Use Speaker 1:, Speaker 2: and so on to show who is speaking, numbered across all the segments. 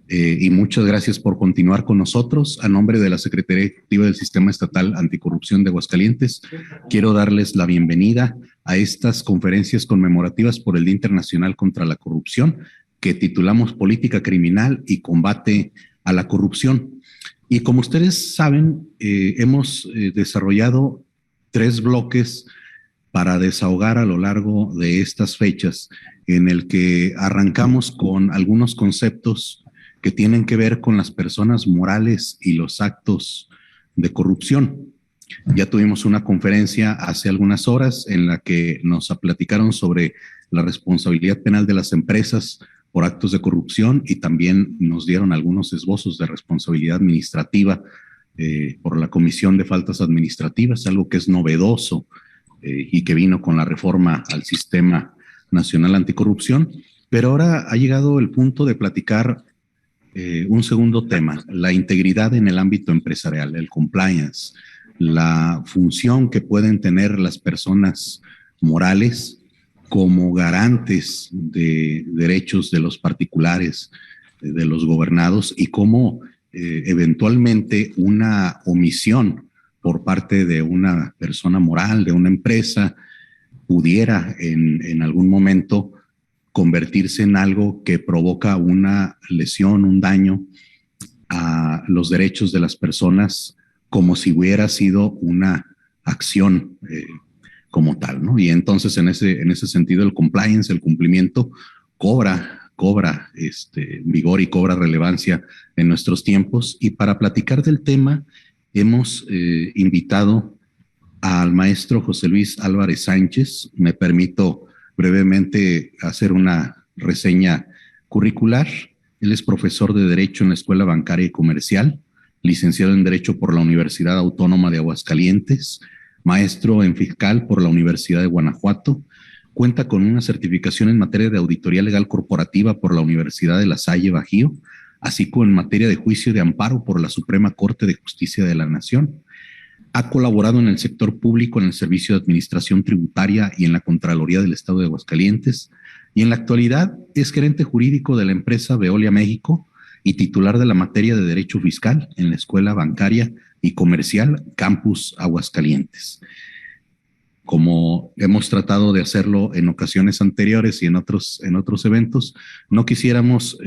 Speaker 1: y muchas gracias por continuar con nosotros. A nombre de la Secretaría Ejecutiva del Sistema Estatal Anticorrupción de Aguascalientes, quiero darles la bienvenida a estas conferencias conmemorativas por el Día Internacional contra la Corrupción, que titulamos Política Criminal y Combate a la Corrupción. Y como ustedes saben, hemos desarrollado 3 bloques para desahogar a lo largo de estas fechas, en el que arrancamos con algunos conceptos que tienen que ver con las personas morales y los actos de corrupción. Ya tuvimos una conferencia hace algunas horas en la que nos platicaron sobre la responsabilidad penal de las empresas por actos de corrupción y también nos dieron algunos esbozos de responsabilidad administrativa por la Comisión de Faltas Administrativas, algo que es novedoso y que vino con la reforma al Sistema Nacional Anticorrupción. Pero ahora ha llegado el punto de platicar un segundo tema, la integridad en el ámbito empresarial, el compliance, la función que pueden tener las personas morales como garantes de derechos de los particulares, de los gobernados, y cómo eventualmente una omisión por parte de una persona moral, de una empresa, pudiera en algún momento convertirse en algo que provoca una lesión, un daño a los derechos de las personas, como si hubiera sido una acción como tal, ¿no? Y entonces en ese sentido el compliance, el cumplimiento, cobra vigor y cobra relevancia en nuestros tiempos. Y para platicar del tema hemos invitado al maestro José Luis Álvarez Sánchez. Me permito brevemente hacer una reseña curricular. Él es profesor de Derecho en la Escuela Bancaria y Comercial, licenciado en Derecho por la Universidad Autónoma de Aguascalientes, maestro en Fiscal por la Universidad de Guanajuato. Cuenta con una certificación en materia de auditoría legal corporativa por la Universidad de La Salle Bajío, así como en materia de juicio de amparo por la Suprema Corte de Justicia de la Nación. Ha colaborado en el sector público en el Servicio de Administración Tributaria y en la Contraloría del Estado de Aguascalientes, y en la actualidad es gerente jurídico de la empresa Veolia México y titular de la materia de Derecho Fiscal en la Escuela Bancaria y Comercial Campus Aguascalientes. Como hemos tratado de hacerlo en ocasiones anteriores y en otros eventos, no quisiéramos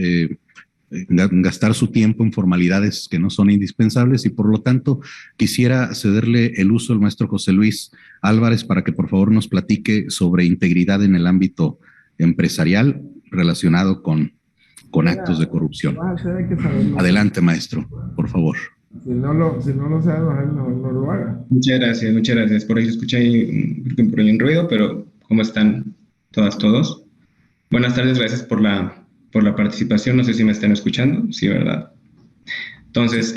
Speaker 1: gastar su tiempo en formalidades que no son indispensables, y por lo tanto quisiera cederle el uso al maestro José Luis Álvarez para que por favor nos platique sobre integridad en el ámbito empresarial relacionado con actos de corrupción. Adelante, maestro, por favor.
Speaker 2: Si no lo sabe, no lo haga.
Speaker 3: Muchas gracias. Por ahí se escucha por ahí un ruido, pero ¿cómo están todos? Buenas tardes, gracias por la participación. No sé si me están escuchando, sí, ¿verdad? Entonces,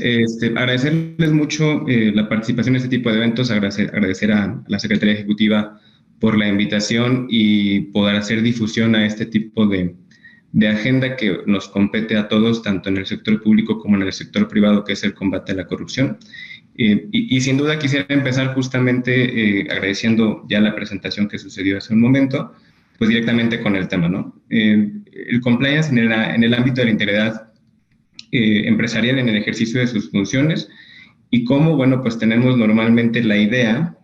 Speaker 3: agradecerles mucho la participación en este tipo de eventos, agradecer a la Secretaría Ejecutiva por la invitación y poder hacer difusión a este tipo de agenda que nos compete a todos, tanto en el sector público como en el sector privado, que es el combate a la corrupción. Y sin duda quisiera empezar justamente agradeciendo ya la presentación que sucedió hace un momento, pues directamente con el tema, ¿no? El compliance en el ámbito de la integridad empresarial en el ejercicio de sus funciones, y cómo, bueno, pues tenemos normalmente la idea,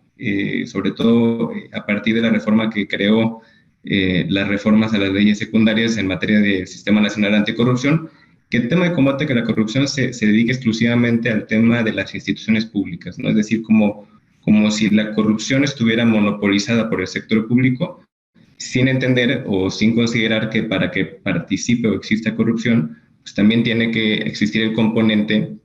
Speaker 3: sobre todo a partir de la reforma que creó las reformas a las leyes secundarias en materia del Sistema Nacional Anticorrupción, que el tema de combate a la corrupción se dedique exclusivamente al tema de las instituciones públicas, ¿no? Es decir, como si la corrupción estuviera monopolizada por el sector público, sin entender o sin considerar que para que participe o exista corrupción, pues también tiene que existir el componente,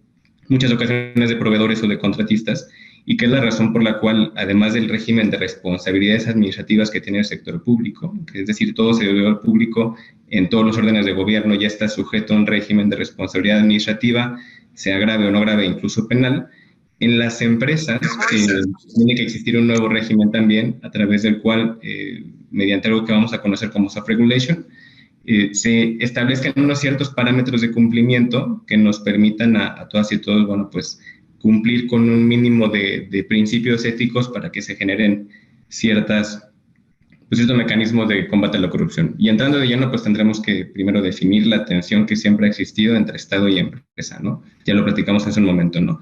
Speaker 3: muchas ocasiones de proveedores o de contratistas, y que es la razón por la cual, además del régimen de responsabilidades administrativas que tiene el sector público, que es decir, todo servidor público en todos los órdenes de gobierno ya está sujeto a un régimen de responsabilidad administrativa, sea grave o no grave, incluso penal. En las empresas tiene que existir un nuevo régimen también, a través del cual, mediante algo que vamos a conocer como soft regulation, se establezcan unos ciertos parámetros de cumplimiento que nos permitan a todas y todos, bueno, pues cumplir con un mínimo de principios éticos para que se generen ciertas pues estos mecanismos de combate a la corrupción. Y entrando de lleno, pues tendremos que primero definir la tensión que siempre ha existido entre Estado y empresa, ¿no? Ya lo platicamos hace un momento, ¿no?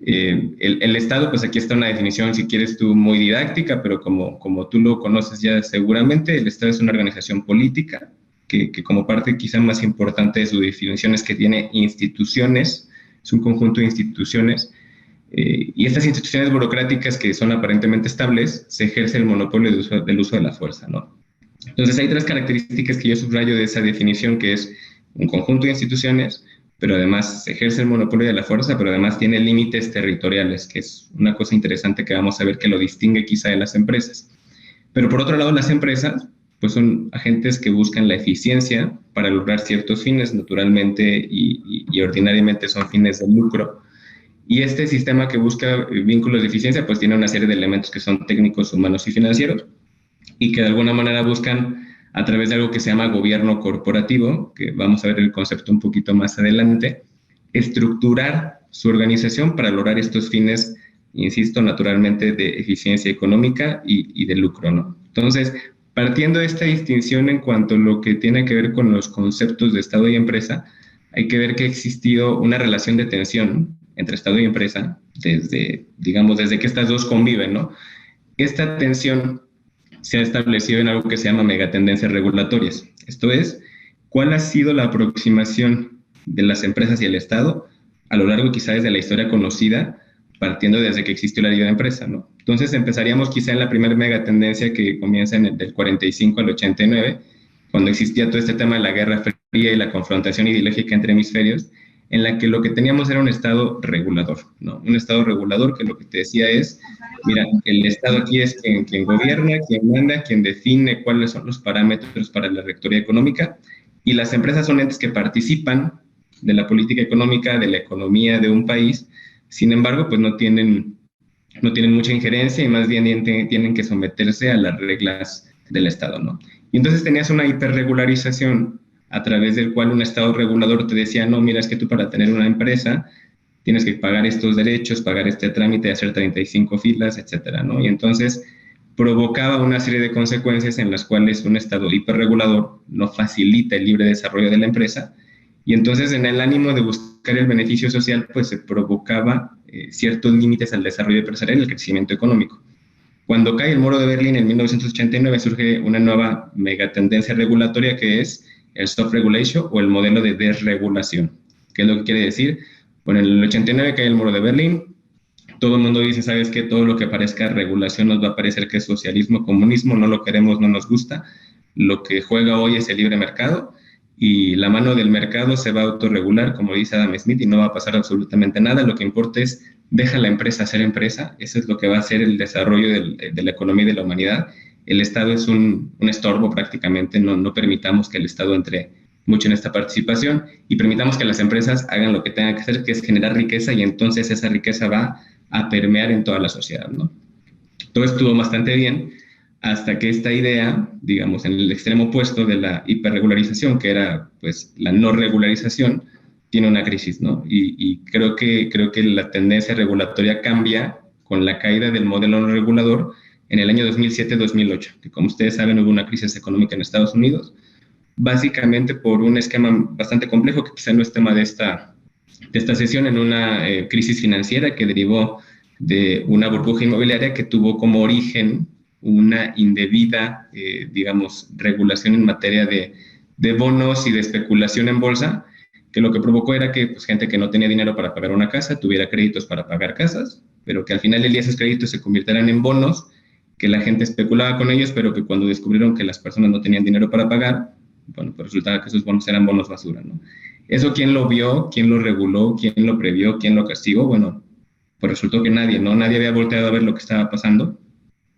Speaker 3: El Estado, pues aquí está una definición, si quieres tú, muy didáctica, pero como tú lo conoces ya seguramente, el Estado es una organización política que como parte quizá más importante de su definición es que tiene instituciones, es un conjunto de instituciones, y estas instituciones burocráticas que son aparentemente estables, se ejerce el monopolio del uso de la fuerza, ¿no? Entonces hay tres características que yo subrayo de esa definición, que es un conjunto de instituciones, pero además se ejerce el monopolio de la fuerza, pero además tiene límites territoriales, que es una cosa interesante que vamos a ver que lo distingue quizá de las empresas. Pero por otro lado, las empresas pues son agentes que buscan la eficiencia para lograr ciertos fines, naturalmente y ordinariamente son fines de lucro. Y este sistema que busca vínculos de eficiencia pues tiene una serie de elementos que son técnicos, humanos y financieros, y que de alguna manera buscan a través de algo que se llama gobierno corporativo, que vamos a ver el concepto un poquito más adelante, estructurar su organización para lograr estos fines, insisto, naturalmente de eficiencia económica y de lucro, ¿no? Entonces, partiendo de esta distinción en cuanto a lo que tiene que ver con los conceptos de Estado y empresa, hay que ver que ha existido una relación de tensión entre Estado y empresa desde, digamos, desde que estas dos conviven, ¿no? Esta tensión se ha establecido en algo que se llama megatendencias regulatorias. Esto es, ¿cuál ha sido la aproximación de las empresas y el Estado a lo largo quizá desde la historia conocida, partiendo desde que existió la libre empresa, ¿no? Entonces empezaríamos quizá en la primera megatendencia que comienza del 45 al 89, cuando existía todo este tema de la Guerra Fría y la confrontación ideológica entre hemisferios, en la que lo que teníamos era un Estado regulador, ¿no? Un Estado regulador que lo que te decía es, mira, el Estado aquí es quien gobierna, quien manda, quien define cuáles son los parámetros para la rectoría económica, y las empresas son entes que participan de la política económica, de la economía de un país, sin embargo, pues no tienen mucha injerencia y más bien tienen que someterse a las reglas del Estado, ¿no? Y entonces tenías una hiperregularización a través del cual un Estado regulador te decía, no, mira, es que tú para tener una empresa tienes que pagar estos derechos, pagar este trámite, hacer 35 filas, etcétera, ¿no? Y entonces provocaba una serie de consecuencias en las cuales un Estado hiperregulador no facilita el libre desarrollo de la empresa, y entonces en el ánimo de buscar el beneficio social, pues se provocaba ciertos límites al desarrollo empresarial y al crecimiento económico. Cuando cae el muro de Berlín en 1989 surge una nueva megatendencia regulatoria que es el soft regulation o el modelo de desregulación. ¿Qué es lo que quiere decir? Bueno, en el 89 cae el muro de Berlín, todo el mundo dice, ¿sabes qué? Todo lo que parezca regulación nos va a parecer que es socialismo, comunismo, no lo queremos, no nos gusta. Lo que juega hoy es el libre mercado y la mano del mercado se va a autorregular, como dice Adam Smith, y no va a pasar absolutamente nada. Lo que importa es deja a la empresa ser empresa, eso es lo que va a hacer el desarrollo de la economía y de la humanidad. El Estado es un estorbo prácticamente, no permitamos que el Estado entre mucho en esta participación y permitamos que las empresas hagan lo que tengan que hacer, que es generar riqueza, y entonces esa riqueza va a permear en toda la sociedad, ¿no? Todo estuvo bastante bien hasta que esta idea, digamos, en el extremo opuesto de la hiperregularización, que era pues la no regularización, tiene una crisis, ¿no? Y creo que la tendencia regulatoria cambia con la caída del modelo no regulador en el año 2007-2008, que como ustedes saben hubo una crisis económica en Estados Unidos, básicamente por un esquema bastante complejo, que quizá no es tema de esta sesión, en una crisis financiera que derivó de una burbuja inmobiliaria que tuvo como origen una indebida, digamos, regulación en materia de bonos y de especulación en bolsa, que lo que provocó era que pues, gente que no tenía dinero para pagar una casa tuviera créditos para pagar casas, pero que al final del día esos créditos se convirtieran en bonos, que la gente especulaba con ellos, pero que cuando descubrieron que las personas no tenían dinero para pagar, bueno, pues resultaba que esos bonos eran bonos basura, ¿no? ¿Eso quién lo vio? ¿Quién lo reguló? ¿Quién lo previó? ¿Quién lo castigó? Bueno, pues resultó que nadie, ¿no? Nadie había volteado a ver lo que estaba pasando.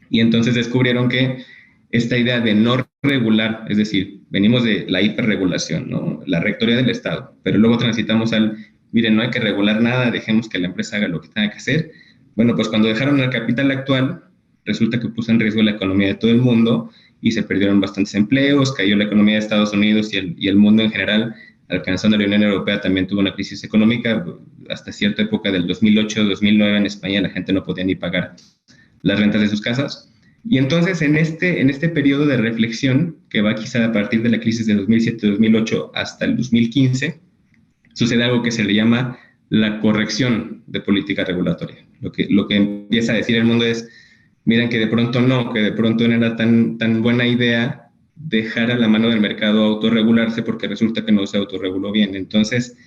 Speaker 3: Y entonces descubrieron que esta idea de no regular, es decir, venimos de la hiperregulación, ¿no? La rectoría del Estado, pero luego transitamos al, miren, no hay que regular nada, dejemos que la empresa haga lo que tenga que hacer. Bueno, pues cuando dejaron el capital actual, resulta que puso en riesgo la economía de todo el mundo y se perdieron bastantes empleos, cayó la economía de Estados Unidos y el mundo en general, alcanzando la Unión Europea, también tuvo una crisis económica. Hasta cierta época del 2008-2009 en España la gente no podía ni pagar las rentas de sus casas. Y entonces en este periodo de reflexión, que va quizá a partir de la crisis de 2007-2008 hasta el 2015, sucede algo que se le llama la corrección de política regulatoria. Lo que empieza a decir el mundo es, miren que de pronto no era tan buena idea dejar a la mano del mercado autorregularse porque resulta que no se autorreguló bien. Entonces,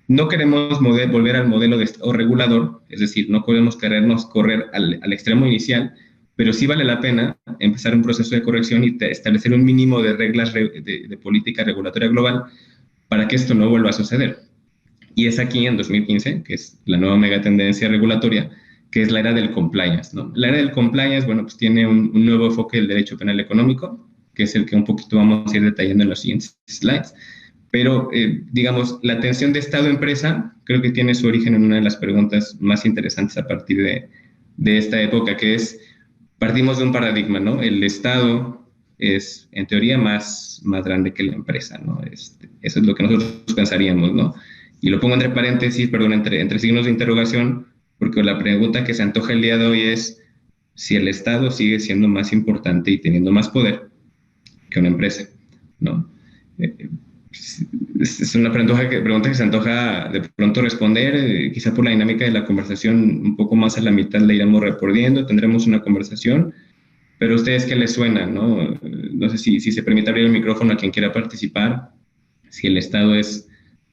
Speaker 3: no queremos volver al modelo de Estado regulador, es decir, no podemos querernos correr al extremo inicial, pero sí vale la pena empezar un proceso de corrección y establecer un mínimo de reglas de política regulatoria global para que esto no vuelva a suceder. Y es aquí en 2015, que es la nueva megatendencia regulatoria, que es la era del compliance, ¿no? La era del compliance, bueno, pues tiene un nuevo enfoque del derecho penal económico, que es el que un poquito vamos a ir detallando en los siguientes slides. Pero, digamos, la tensión de Estado-empresa creo que tiene su origen en una de las preguntas más interesantes a partir de esta época, que es, partimos de un paradigma, ¿no? El Estado es, en teoría, más grande que la empresa, ¿no? Eso es lo que nosotros pensaríamos, ¿no? Y lo pongo entre paréntesis, perdón, entre signos de interrogación, porque la pregunta que se antoja el día de hoy es si el Estado sigue siendo más importante y teniendo más poder que una empresa, ¿no? Es una pregunta que se antoja de pronto responder, quizá por la dinámica de la conversación, un poco más a la mitad la iremos repordiendo, tendremos una conversación, pero a ustedes qué les suena, ¿no? No sé si se permite abrir el micrófono a quien quiera participar, si el Estado es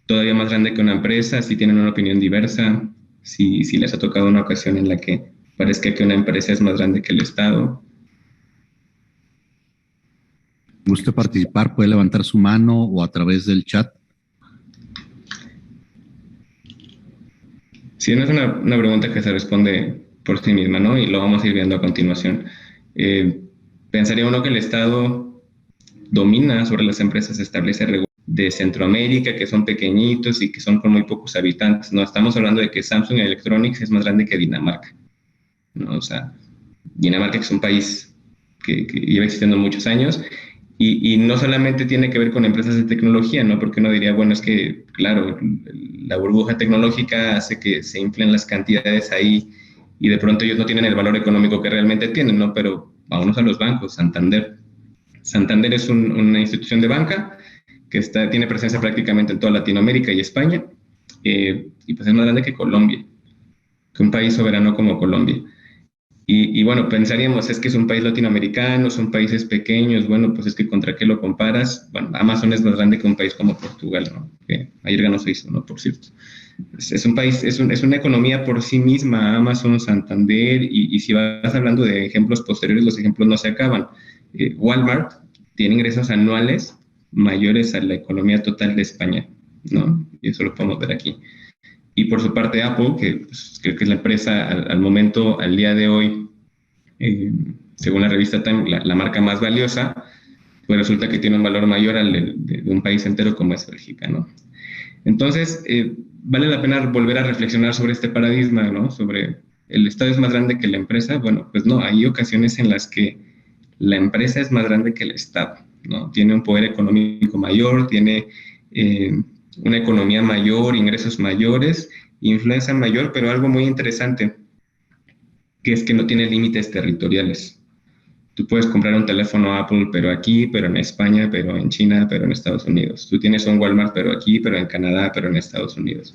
Speaker 3: todavía más grande que una empresa, si tienen una opinión diversa, si les ha tocado una ocasión en la que parezca que una empresa es más grande que el Estado.
Speaker 1: ¿Gusta participar? Puede levantar su mano o a través del chat.
Speaker 3: Sí, no es una pregunta que se responde por sí misma, ¿no? Y lo vamos a ir viendo a continuación. Pensaría uno que el Estado domina sobre las empresas, establece regulaciones de Centroamérica, que son pequeñitos y que son con muy pocos habitantes, ¿no? Estamos hablando de que Samsung Electronics es más grande que Dinamarca, ¿no? O sea, Dinamarca es un país que lleva existiendo muchos años y no solamente tiene que ver con empresas de tecnología, ¿no? Porque uno diría, bueno, es que, claro, la burbuja tecnológica hace que se inflen las cantidades ahí y de pronto ellos no tienen el valor económico que realmente tienen, ¿no? Pero vámonos a los bancos. Santander es una institución de banca que tiene presencia prácticamente en toda Latinoamérica y España, y pues es más grande que Colombia, que un país soberano como Colombia. Y bueno, pensaríamos, es que es un país latinoamericano, son países pequeños, bueno, pues es que contra qué lo comparas. Bueno, Amazon es más grande que un país como Portugal, ¿no? Que ayer ganó 6, ¿no? Por cierto. Es un país, es una economía por sí misma, Amazon, Santander, y si vas hablando de ejemplos posteriores, los ejemplos no se acaban. Walmart tiene ingresos anuales mayores a la economía total de España, ¿no? Y eso lo podemos ver aquí. Y por su parte Apple, que pues, creo que es la empresa al momento, al día de hoy, según la revista Time, la marca más valiosa, pues resulta que tiene un valor mayor al de un país entero como es Bélgica, ¿no? Entonces, vale la pena volver a reflexionar sobre este paradigma, ¿no? Sobre el Estado es más grande que la empresa. Bueno, pues no, hay ocasiones en las que la empresa es más grande que el Estado, ¿no? Tiene un poder económico mayor, tiene una economía mayor, ingresos mayores, influencia mayor, pero algo muy interesante, que es que no tiene límites territoriales. Tú puedes comprar un teléfono Apple, pero aquí, pero en España, pero en China, pero en Estados Unidos. Tú tienes un Walmart, pero aquí, pero en Canadá, pero en Estados Unidos.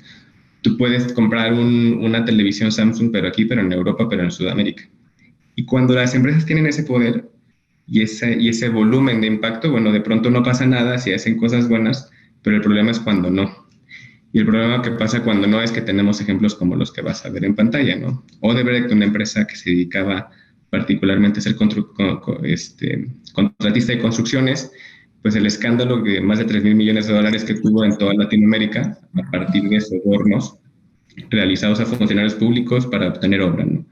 Speaker 3: Tú puedes comprar una televisión Samsung, pero aquí, pero en Europa, pero en Sudamérica. Y cuando las empresas tienen ese poder y ese volumen de impacto, bueno, de pronto no pasa nada si hacen cosas buenas, pero el problema es cuando no. Y el problema que pasa cuando no es que tenemos ejemplos como los que vas a ver en pantalla, ¿no? Odebrecht, una empresa que se dedicaba particularmente a ser contratista de construcciones, pues el escándalo de más de 3,000 millones de dólares que tuvo en toda Latinoamérica a partir de sobornos realizados a funcionarios públicos para obtener obra, ¿no?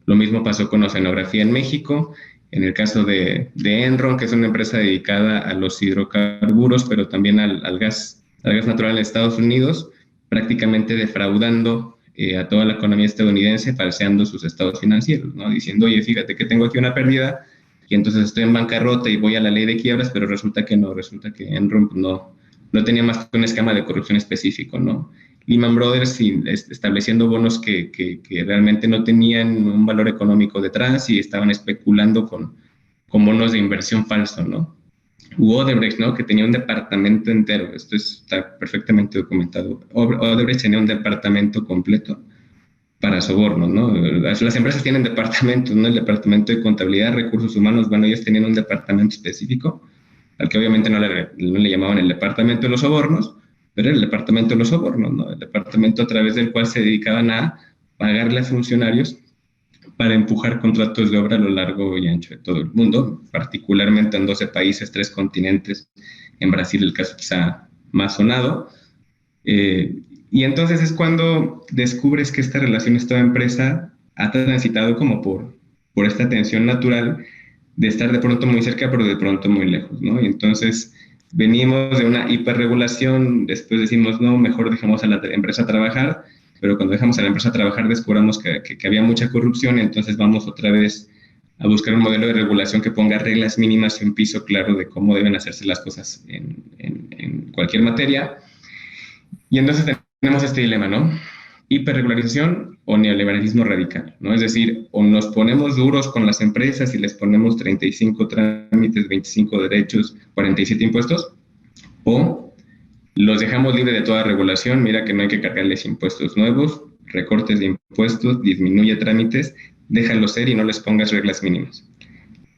Speaker 3: Lo mismo pasó con Oceanografía en México, en el caso de Enron, que es una empresa dedicada a los hidrocarburos, pero también al gas natural en Estados Unidos, prácticamente defraudando a toda la economía estadounidense, falseando sus estados financieros, ¿no? Diciendo, oye, fíjate que tengo aquí una pérdida y entonces estoy en bancarrota y voy a la ley de quiebras, pero resulta que no, resulta que Enron no tenía más que un esquema de corrupción específico, ¿no? Lehman Brothers estableciendo bonos que realmente no tenían un valor económico detrás y estaban especulando con bonos de inversión falso, ¿no? U Odebrecht, ¿no? Que tenía un departamento entero, esto está perfectamente documentado. Odebrecht tenía un departamento completo para sobornos, ¿no? Las empresas tienen departamentos, ¿no? El departamento de contabilidad, recursos humanos, bueno, ellos tenían un departamento específico, al que obviamente no le llamaban el departamento de los sobornos, pero era el departamento de los sobornos, ¿no? El departamento a través del cual se dedicaban a pagarle a funcionarios para empujar contratos de obra a lo largo y ancho de todo el mundo, particularmente en 12 países, 3 continentes, en Brasil el caso quizá más sonado. Y entonces es cuando descubres que esta relación Estado-empresa ha transitado como por esta tensión natural de estar de pronto muy cerca, pero de pronto muy lejos, ¿no? Y entonces venimos de una hiperregulación, después decimos, no, mejor dejemos a la empresa trabajar, pero cuando dejamos a la empresa trabajar descubramos que había mucha corrupción, y entonces vamos otra vez a buscar un modelo de regulación que ponga reglas mínimas y un piso claro de cómo deben hacerse las cosas en cualquier materia. Y entonces tenemos este dilema, ¿no? Hiperregularización o neoliberalismo radical, ¿no? Es decir, o nos ponemos duros con las empresas y les ponemos 35 trámites, 25 derechos, 47 impuestos, o los dejamos libres de toda regulación, mira que no hay que cargarles impuestos nuevos, recortes de impuestos, disminuye trámites, déjalos ser y no les pongas reglas mínimas.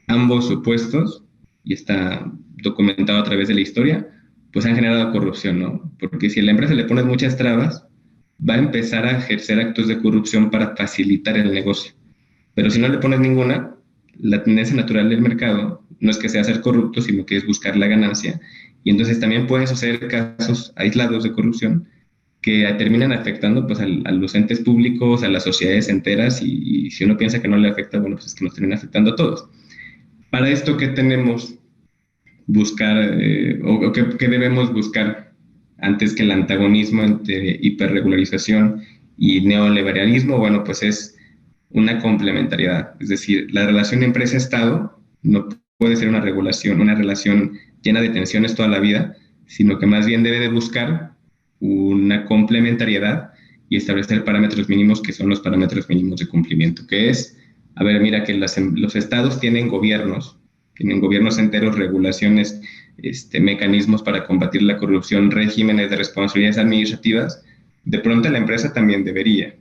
Speaker 3: Ambos supuestos, y está documentado a través de la historia, pues han generado corrupción, ¿no? Porque si a la empresa le pones muchas trabas, va a empezar a ejercer actos de corrupción para facilitar el negocio. Pero si no le pones ninguna, la tendencia natural del mercado no es que sea ser corrupto, sino que es buscar la ganancia. Y entonces también pueden suceder casos aislados de corrupción que terminan afectando pues, a los entes públicos, a las sociedades enteras, y si uno piensa que no le afecta, bueno, pues es que nos termina afectando a todos. Para esto, ¿qué tenemos buscar o qué debemos buscar antes que el antagonismo entre hiperregularización y neoliberalismo? Bueno, pues es una complementariedad. Es decir, la relación empresa-estado no puede ser una relación llena de tensiones toda la vida, sino que más bien debe de buscar una complementariedad y establecer parámetros mínimos que son los parámetros mínimos de cumplimiento, que es, a ver, mira que los estados tienen gobiernos enteros, regulaciones, mecanismos para combatir la corrupción, regímenes de responsabilidades administrativas. De pronto la empresa también debería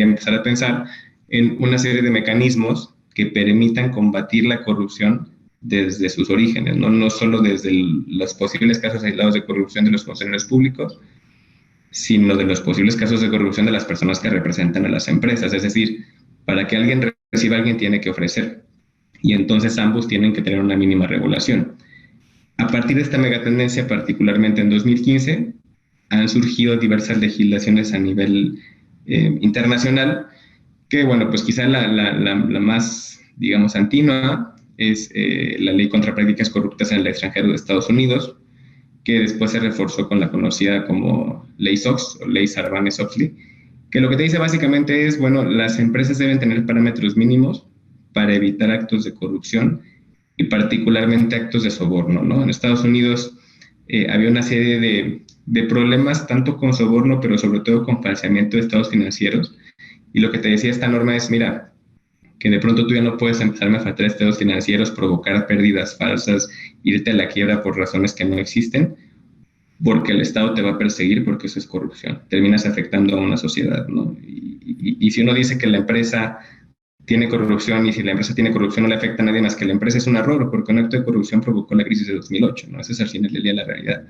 Speaker 3: empezar a pensar en una serie de mecanismos que permitan combatir la corrupción desde sus orígenes, no solo desde los posibles casos aislados de corrupción de los funcionarios públicos, sino de los posibles casos de corrupción de las personas que representan a las empresas. Es decir, para que alguien reciba, alguien tiene que ofrecer. Y entonces ambos tienen que tener una mínima regulación. A partir de esta megatendencia, particularmente en 2015, han surgido diversas legislaciones a nivel internacional, que, bueno, pues quizá la más, digamos, antigua es la Ley contra Prácticas Corruptas en el Extranjero de Estados Unidos, que después se reforzó con la conocida como Ley SOX, o Ley Sarbanes-Oxley, que lo que te dice básicamente es, bueno, las empresas deben tener parámetros mínimos para evitar actos de corrupción y particularmente actos de soborno, ¿no? En Estados Unidos había una serie de problemas, tanto con soborno, pero sobre todo con falseamiento de estados financieros. Y lo que te decía esta norma es, mira, que de pronto tú ya no puedes empezarme a faltar estados financieros, provocar pérdidas falsas, irte a la quiebra por razones que no existen, porque el Estado te va a perseguir, porque eso es corrupción. Terminas afectando a una sociedad, ¿no? Y si uno dice que la empresa tiene corrupción, y si la empresa tiene corrupción no le afecta a nadie más que la empresa, es un error, porque un acto de corrupción provocó la crisis de 2008, ¿no? Ese es al final del día la realidad.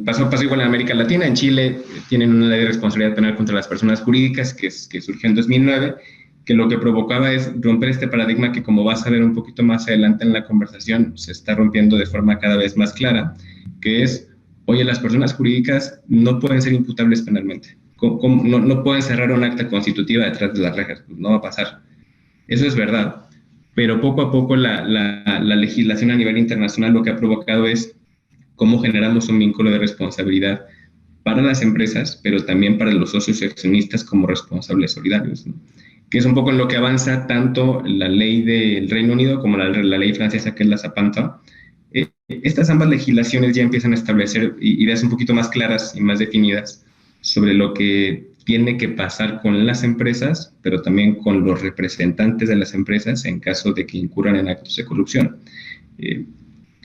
Speaker 3: Pasó igual en América Latina. En Chile tienen una ley de responsabilidad penal contra las personas jurídicas que surgió en 2009, que lo que provocaba es romper este paradigma que, como vas a ver un poquito más adelante en la conversación, se está rompiendo de forma cada vez más clara, que es, oye, las personas jurídicas no pueden ser imputables penalmente. No pueden cerrar un acta constitutiva detrás de las rejas, pues no va a pasar. Eso es verdad, pero poco a poco la legislación a nivel internacional lo que ha provocado es cómo generamos un vínculo de responsabilidad para las empresas, pero también para los socios y accionistas como responsables solidarios, ¿no? Que es un poco en lo que avanza tanto la ley del Reino Unido como la ley francesa, que es la Sapin, Estas ambas legislaciones ya empiezan a establecer ideas un poquito más claras y más definidas sobre lo que tiene que pasar con las empresas, pero también con los representantes de las empresas en caso de que incurran en actos de corrupción.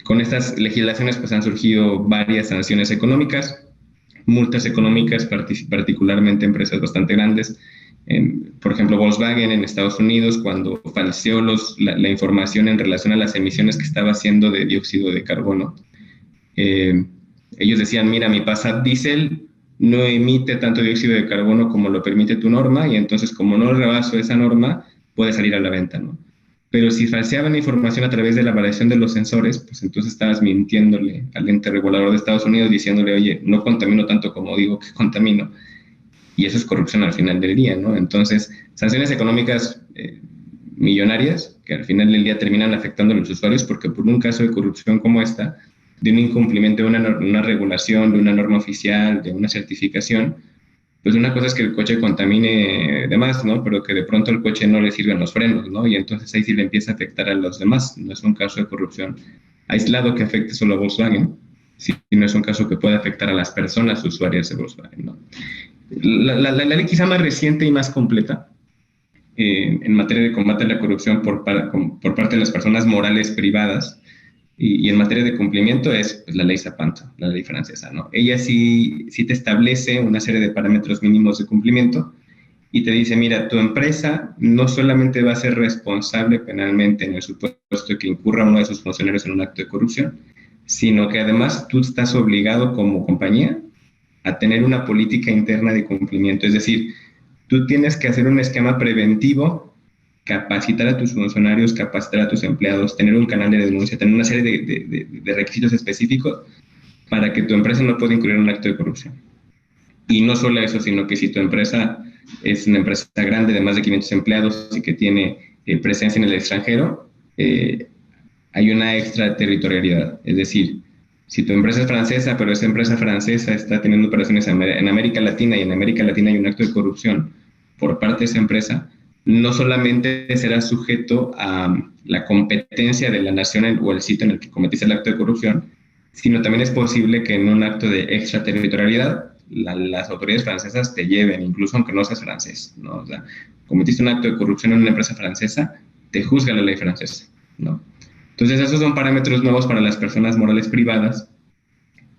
Speaker 3: Con estas legislaciones pues han surgido varias sanciones económicas, multas económicas, particularmente empresas bastante grandes. Por ejemplo, Volkswagen en Estados Unidos, cuando falseó la información en relación a las emisiones que estaba haciendo de dióxido de carbono. Ellos decían, mira, mi Passat Diesel no emite tanto dióxido de carbono como lo permite tu norma, y entonces como no rebaso esa norma, puede salir a la venta, ¿no? Pero si falseaban información a través de la variación de los sensores, pues entonces estabas mintiéndole al ente regulador de Estados Unidos, diciéndole, oye, no contamino tanto como digo que contamino. Y eso es corrupción al final del día, ¿no? Entonces, sanciones económicas millonarias que al final del día terminan afectando a los usuarios, porque por un caso de corrupción como esta, de un incumplimiento de una regulación, de una norma oficial, de una certificación, pues una cosa es que el coche contamine de más, ¿no? Pero que de pronto al coche no le sirven los frenos, ¿no? Y entonces ahí sí le empieza a afectar a los demás. No es un caso de corrupción aislado que afecte solo a Volkswagen, sino es un caso que puede afectar a las personas usuarias de Volkswagen, ¿no? La ley quizá más reciente y más completa en materia de combate a la corrupción por parte de las personas morales privadas y en materia de cumplimiento es pues, la ley Zapanto, la ley francesa, ¿no? Ella sí te establece una serie de parámetros mínimos de cumplimiento y te dice, mira, tu empresa no solamente va a ser responsable penalmente en el supuesto de que incurra uno de sus funcionarios en un acto de corrupción, sino que además tú estás obligado como compañía a tener una política interna de cumplimiento. Es decir, tú tienes que hacer un esquema preventivo, capacitar a tus funcionarios, capacitar a tus empleados, tener un canal de denuncia, tener una serie de requisitos específicos para que tu empresa no pueda incurrir en un acto de corrupción. Y no solo eso, sino que si tu empresa es una empresa grande de más de 500 empleados y que tiene presencia en el extranjero, hay una extraterritorialidad. Es decir, si tu empresa es francesa, pero esa empresa francesa está teniendo operaciones en América Latina y en América Latina hay un acto de corrupción por parte de esa empresa, no solamente será sujeto a la competencia de la nación o el sitio en el que cometiste el acto de corrupción, sino también es posible que en un acto de extraterritorialidad las autoridades francesas te lleven, incluso aunque no seas francés, ¿no? O sea, cometiste un acto de corrupción en una empresa francesa, te juzga la ley francesa, ¿no? Entonces, esos son parámetros nuevos para las personas morales privadas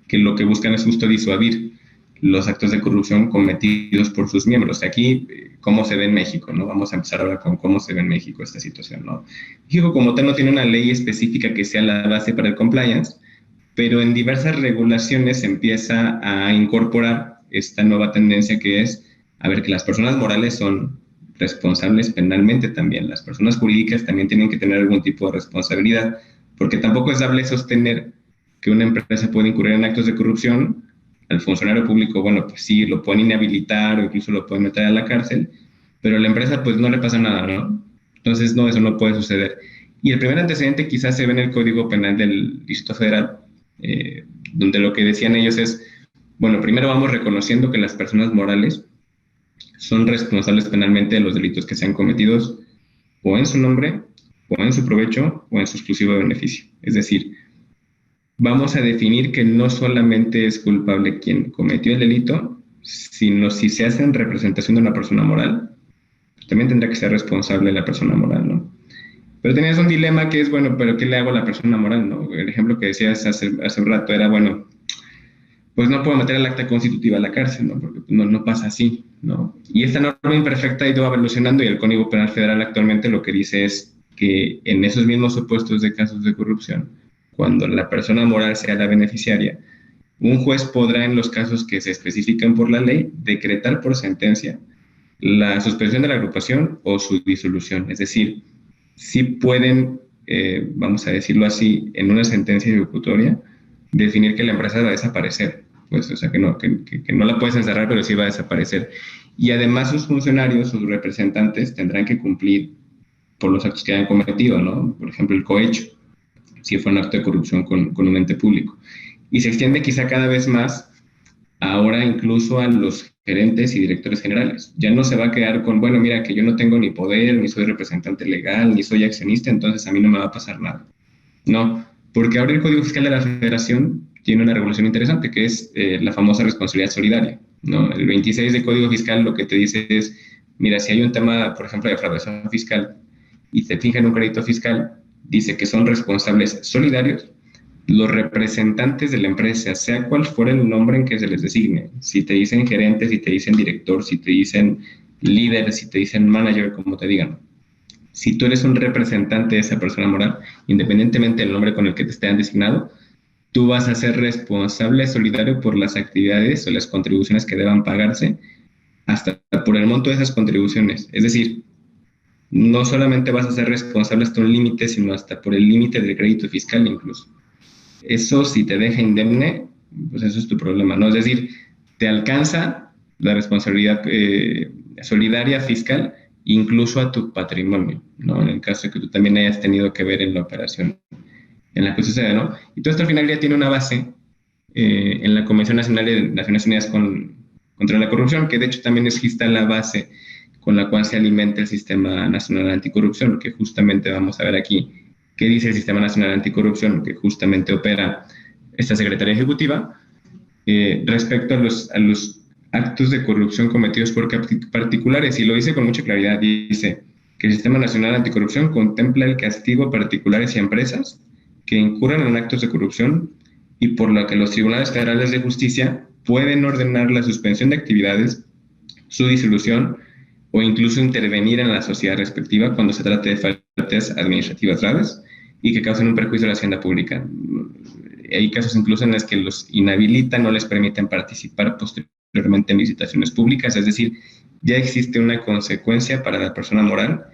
Speaker 3: que lo que buscan es justo disuadir los actos de corrupción cometidos por sus miembros. Aquí, ¿cómo se ve en México? ¿No? Vamos a empezar ahora con cómo se ve en México esta situación, ¿no? México, como tal, no tiene una ley específica que sea la base para el compliance, pero en diversas regulaciones se empieza a incorporar esta nueva tendencia que es, a ver, que las personas morales son responsables penalmente también. Las personas jurídicas también tienen que tener algún tipo de responsabilidad, porque tampoco es dable sostener que una empresa puede incurrir en actos de corrupción. Al funcionario público, bueno, pues sí, lo pueden inhabilitar o incluso lo pueden meter a la cárcel, pero a la empresa pues no le pasa nada, ¿no? Entonces, no, eso no puede suceder. Y el primer antecedente quizás se ve en el Código Penal del Distrito Federal, donde lo que decían ellos es, bueno, primero vamos reconociendo que las personas morales son responsables penalmente de los delitos que sean cometidos o en su nombre, o en su provecho, o en su exclusivo beneficio. Es decir, vamos a definir que no solamente es culpable quien cometió el delito, sino si se hace en representación de una persona moral, también tendrá que ser responsable la persona moral, ¿no? Pero tenías un dilema que es, bueno, ¿pero qué le hago a la persona moral, no? El ejemplo que decías hace un rato era, bueno, pues no puedo meter el acta constitutiva a la cárcel, ¿no? Porque no pasa así, ¿no? Y esta norma imperfecta ha ido evolucionando y el Código Penal Federal actualmente lo que dice es que en esos mismos supuestos de casos de corrupción, cuando la persona moral sea la beneficiaria, un juez podrá, en los casos que se especifican por la ley, decretar por sentencia la suspensión de la agrupación o su disolución. Es decir, sí pueden, vamos a decirlo así, en una sentencia ejecutoria, definir que la empresa va a desaparecer. Pues, o sea, que no la puedes encerrar, pero sí va a desaparecer. Y además sus funcionarios, sus representantes, tendrán que cumplir por los actos que hayan cometido, ¿no? Por ejemplo, el cohecho, si fue un acto de corrupción con un ente público. Y se extiende quizá cada vez más ahora incluso a los gerentes y directores generales. Ya no se va a quedar con, bueno, mira, que yo no tengo ni poder, ni soy representante legal, ni soy accionista, entonces a mí no me va a pasar nada. No, Porque ahora el Código Fiscal de la Federación tiene una regulación interesante, que es la famosa responsabilidad solidaria, ¿no? El 26 del Código Fiscal lo que te dice es, mira, si hay un tema, por ejemplo, de defraudación fiscal y te fijan un crédito fiscal, dice que son responsables solidarios los representantes de la empresa, sea cual fuera el nombre en que se les designe. Si te dicen gerente, si te dicen director, si te dicen líder, si te dicen manager, como te digan. Si tú eres un representante de esa persona moral, independientemente del nombre con el que te estén designado, tú vas a ser responsable solidario por las actividades o las contribuciones que deban pagarse hasta por el monto de esas contribuciones. Es decir, no solamente vas a ser responsable hasta un límite, sino hasta por el límite del crédito fiscal incluso. Eso, si te deja indemne, pues eso es tu problema, ¿no? Es decir, te alcanza la responsabilidad solidaria fiscal incluso a tu patrimonio, ¿no? En el caso de que tú también hayas tenido que ver en la operación en la que sucede, ¿no? Y todo esto al final ya tiene una base en la Convención Nacional de Naciones Unidas contra la Corrupción, que de hecho también existe la base con la cual se alimenta el Sistema Nacional Anticorrupción, que justamente vamos a ver aquí qué dice el Sistema Nacional Anticorrupción, que justamente opera esta Secretaría Ejecutiva, respecto a los actos de corrupción cometidos por particulares, y lo dice con mucha claridad. Dice que el Sistema Nacional Anticorrupción contempla el castigo a particulares y empresas que incurran en actos de corrupción y por lo que los tribunales federales de justicia pueden ordenar la suspensión de actividades, su disolución o incluso intervenir en la sociedad respectiva cuando se trate de faltas administrativas graves y que causen un perjuicio a la hacienda pública. Hay casos incluso en los que los inhabilitan, no les permiten participar posteriormente en licitaciones públicas, es decir, ya existe una consecuencia para la persona moral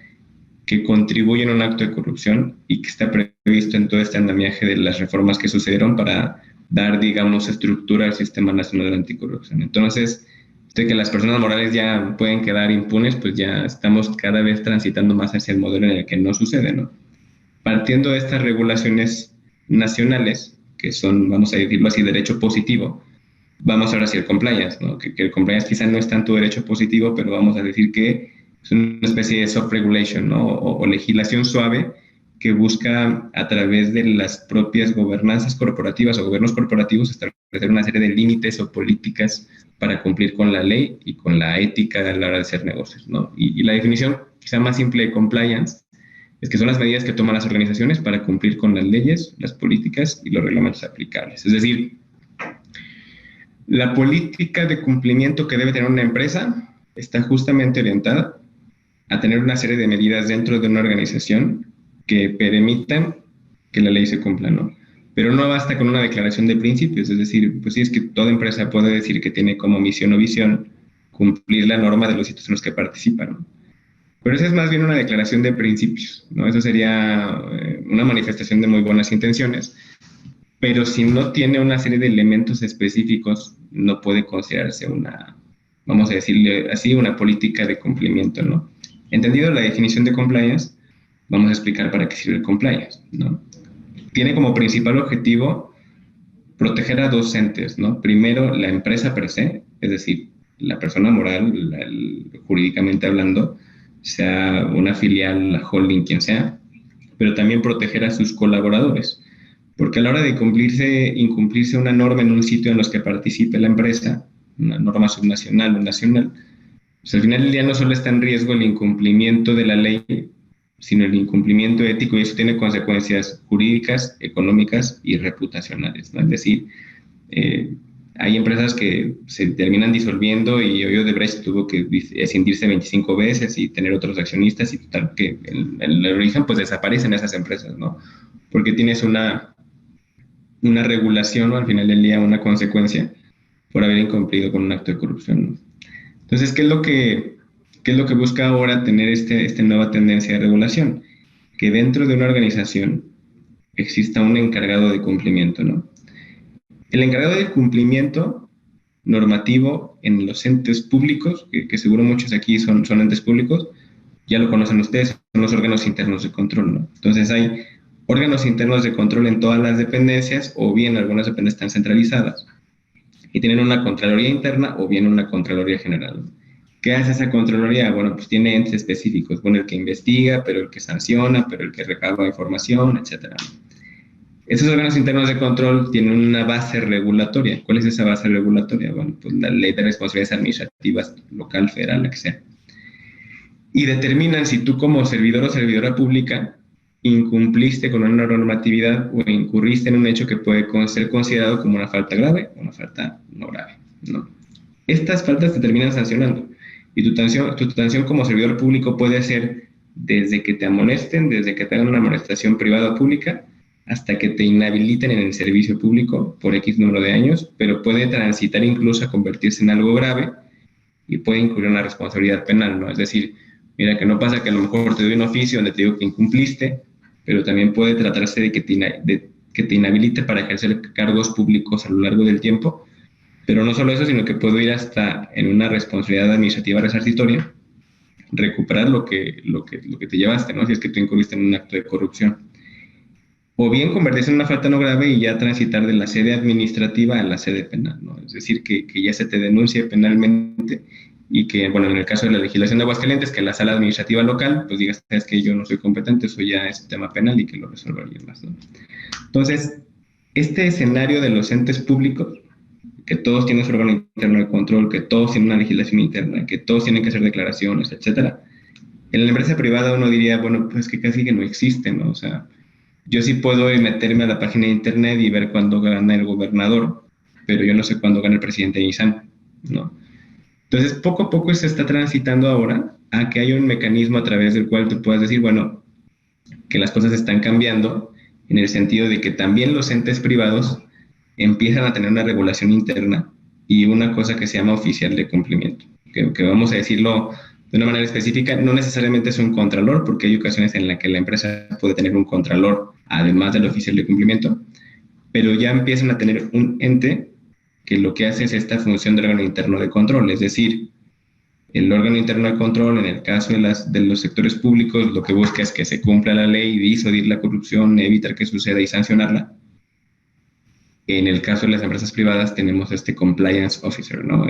Speaker 3: que contribuye en un acto de corrupción y que está previsto en todo este andamiaje de las reformas que sucedieron para dar, digamos, estructura al Sistema Nacional Anticorrupción. Entonces, de que las personas morales ya pueden quedar impunes, pues ya estamos cada vez transitando más hacia el modelo en el que no sucede, ¿no? Partiendo de estas regulaciones nacionales, que son, vamos a decirlo así, derecho positivo, vamos ahora hacia el compliance, ¿no? Que el compliance quizá no es tanto derecho positivo, pero vamos a decir que es una especie de soft regulation, ¿no? O legislación suave que busca a través de las propias gobernanzas corporativas o gobiernos corporativos establecer una serie de límites o políticas para cumplir con la ley y con la ética a la hora de hacer negocios, ¿no? Y la definición quizá más simple de compliance es que son las medidas que toman las organizaciones para cumplir con las leyes, las políticas y los reglamentos aplicables. Es decir, la política de cumplimiento que debe tener una empresa está justamente orientada a tener una serie de medidas dentro de una organización que permitan que la ley se cumpla, ¿no? Pero no basta con una declaración de principios, es decir, pues sí, es que toda empresa puede decir que tiene como misión o visión cumplir la norma de los sitios en los que participa, ¿no? Pero esa es más bien una declaración de principios, ¿no? Eso sería una manifestación de muy buenas intenciones, pero si no tiene una serie de elementos específicos, no puede considerarse una, vamos a decirle así, una política de cumplimiento, ¿no? Entendido la definición de compliance, vamos a explicar para qué sirve el compliance, ¿no? Tiene como principal objetivo proteger a dos entes, ¿no? Primero, la empresa per se, es decir, la persona moral, jurídicamente hablando, sea una filial, la holding, quien sea, pero también proteger a sus colaboradores, porque a la hora de incumplirse una norma en un sitio en los que participe la empresa, una norma subnacional o nacional, pues al final del día no solo está en riesgo el incumplimiento de la ley, sino el incumplimiento ético, y eso tiene consecuencias jurídicas, económicas y reputacionales, ¿no? Es decir, hay empresas que se terminan disolviendo y hoy Odebrecht tuvo que escindirse 25 veces y tener otros accionistas y total que el origen pues desaparecen esas empresas, ¿no? Porque tienes una regulación, ¿no? Al final del día una consecuencia por haber incumplido con un acto de corrupción, ¿no? Entonces, ¿qué es lo que busca ahora tener esta nueva tendencia de regulación? Que dentro de una organización exista un encargado de cumplimiento, ¿no? El encargado de cumplimiento normativo en los entes públicos, que seguro muchos aquí son entes públicos, ya lo conocen ustedes, son los órganos internos de control, ¿no? Entonces hay órganos internos de control en todas las dependencias, o bien algunas dependencias están centralizadas y tienen una Contraloría interna o bien una Contraloría general, ¿no? ¿Qué hace esa Contraloría? Bueno, pues tiene entes específicos, bueno, el que investiga, pero el que sanciona, pero el que recaba información, etcétera. Esos órganos internos de control tienen una base regulatoria. ¿Cuál es esa base regulatoria? Bueno, pues la Ley de Responsabilidades Administrativas local, federal, la que sea. Y determinan si tú como servidor o servidora pública incumpliste con una normatividad o incurriste en un hecho que puede ser considerado como una falta grave o una falta no grave, ¿no? Estas faltas te terminan sancionando y tu sanción como servidor público puede ser desde que te amonesten, desde que te hagan una amonestación privada o pública, hasta que te inhabiliten en el servicio público por X número de años, pero puede transitar incluso a convertirse en algo grave y puede incurrir una responsabilidad penal, ¿no? Es decir, mira, que no pasa que a lo mejor te doy un oficio donde te digo que incumpliste, pero también puede tratarse de que te inhabilite para ejercer cargos públicos a lo largo del tiempo. Pero no solo eso, sino que puedo ir hasta en una responsabilidad administrativa resarcitoria, recuperar lo que te llevaste, ¿no? Si es que tú incurriste en un acto de corrupción. O bien convertirse en una falta no grave y ya transitar de la sede administrativa a la sede penal, ¿no? Es decir, que ya se te denuncie penalmente y que, bueno, en el caso de la legislación de Aguascalientes, que la sala administrativa local, pues digas, es que yo no soy competente, eso ya es tema penal y que lo resuelva alguien más, ¿no? Entonces, este escenario de los entes públicos, que todos tienen su órgano interno de control, que todos tienen una legislación interna, que todos tienen que hacer declaraciones, etcétera. En la empresa privada uno diría, bueno, pues que casi que no existe, ¿no? O sea, yo sí puedo meterme a la página de internet y ver cuándo gana el gobernador, pero yo no sé cuándo gana el presidente de Nissan, ¿no? Entonces, poco a poco se está transitando ahora a que haya un mecanismo a través del cual tú puedas decir, bueno, que las cosas están cambiando en el sentido de que también los entes privados empiezan a tener una regulación interna y una cosa que se llama oficial de cumplimiento, que vamos a decirlo de una manera específica, no necesariamente es un contralor, porque hay ocasiones en las que la empresa puede tener un contralor además del oficial de cumplimiento, pero ya empiezan a tener un ente que lo que hace es esta función de órgano interno de control, es decir, el órgano interno de control, en el caso de los sectores públicos, lo que busca es que se cumpla la ley, disuadir la corrupción, evitar que suceda y sancionarla. En el caso de las empresas privadas tenemos este compliance officer, ¿no?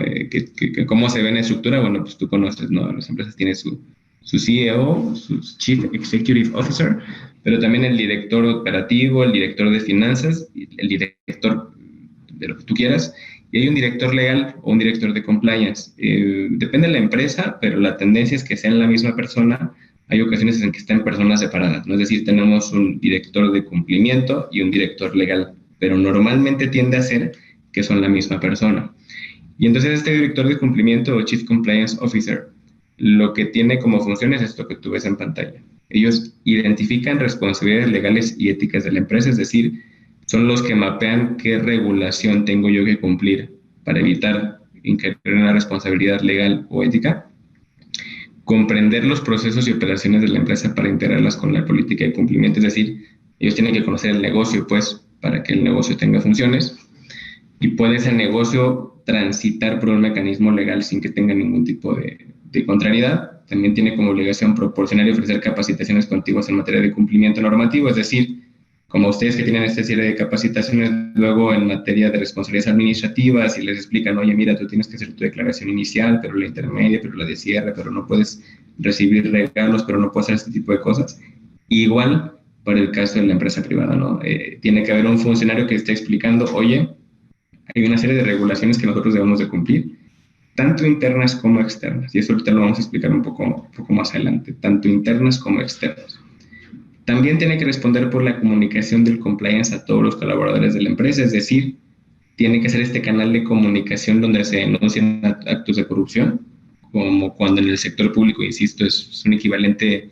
Speaker 3: ¿Cómo se ve en la estructura? Bueno, pues tú conoces, ¿no? Las empresas tienen su CEO, su Chief Executive Officer, pero también el director operativo, el director de finanzas, el director de lo que tú quieras, y hay un director legal o un director de compliance. Depende de la empresa, pero la tendencia es que sean la misma persona. Hay ocasiones en que están personas separadas, ¿no? Es decir, tenemos un director de cumplimiento y un director legal, pero normalmente tiende a ser que son la misma persona. Y entonces este director de cumplimiento o Chief Compliance Officer, lo que tiene como función es esto que tú ves en pantalla. Ellos identifican responsabilidades legales y éticas de la empresa, es decir, son los que mapean qué regulación tengo yo que cumplir para evitar incurrir en una responsabilidad legal o ética, comprender los procesos y operaciones de la empresa para integrarlas con la política de cumplimiento, es decir, ellos tienen que conocer el negocio, pues, para que el negocio tenga funciones y puede ese negocio transitar por un mecanismo legal sin que tenga ningún tipo de contrariedad. También tiene como obligación proporcionar y ofrecer capacitaciones continuas en materia de cumplimiento normativo, es decir, como ustedes que tienen esta serie de capacitaciones luego en materia de responsabilidades administrativas y les explican, oye, mira, tú tienes que hacer tu declaración inicial, pero la intermedia, pero la de cierre, pero no puedes recibir regalos, pero no puedes hacer este tipo de cosas. Igual para el caso de la empresa privada, ¿no? Tiene que haber un funcionario que esté explicando, oye, hay una serie de regulaciones que nosotros debemos de cumplir, tanto internas como externas, y eso ahorita lo vamos a explicar un poco más adelante, tanto internas como externas. También tiene que responder por la comunicación del compliance a todos los colaboradores de la empresa, es decir, tiene que ser este canal de comunicación donde se denuncian actos de corrupción, como cuando en el sector público, insisto, es un equivalente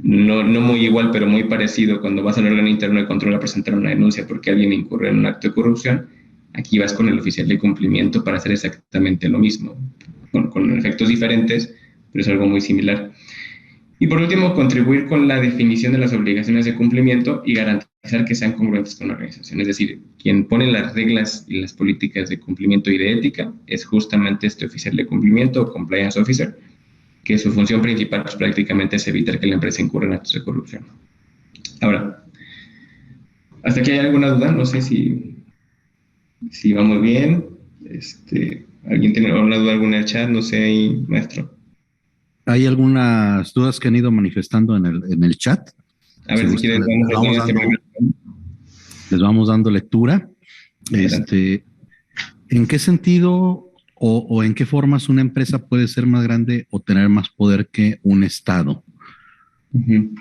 Speaker 3: no muy igual, pero muy parecido. Cuando vas al órgano interno de control a presentar una denuncia porque alguien incurre en un acto de corrupción, aquí vas con el oficial de cumplimiento para hacer exactamente lo mismo, con efectos diferentes, pero es algo muy similar. Y por último, contribuir con la definición de las obligaciones de cumplimiento y garantizar que sean congruentes con la organización. Es decir, quien pone las reglas y las políticas de cumplimiento y de ética es justamente este oficial de cumplimiento o compliance officer, que su función principal pues, prácticamente es evitar que la empresa incurra en actos de corrupción. Ahora, ¿hasta aquí hay alguna duda? No sé si vamos bien. ¿Alguien tiene alguna duda en el chat? No sé, ahí, maestro.
Speaker 1: Hay algunas dudas que han ido manifestando en el chat.
Speaker 3: A ver, si quieres, vamos a
Speaker 1: dando Les vamos dando lectura. ¿En qué sentido o en qué formas una empresa puede ser más grande o tener más poder que un Estado?
Speaker 3: Uh-huh.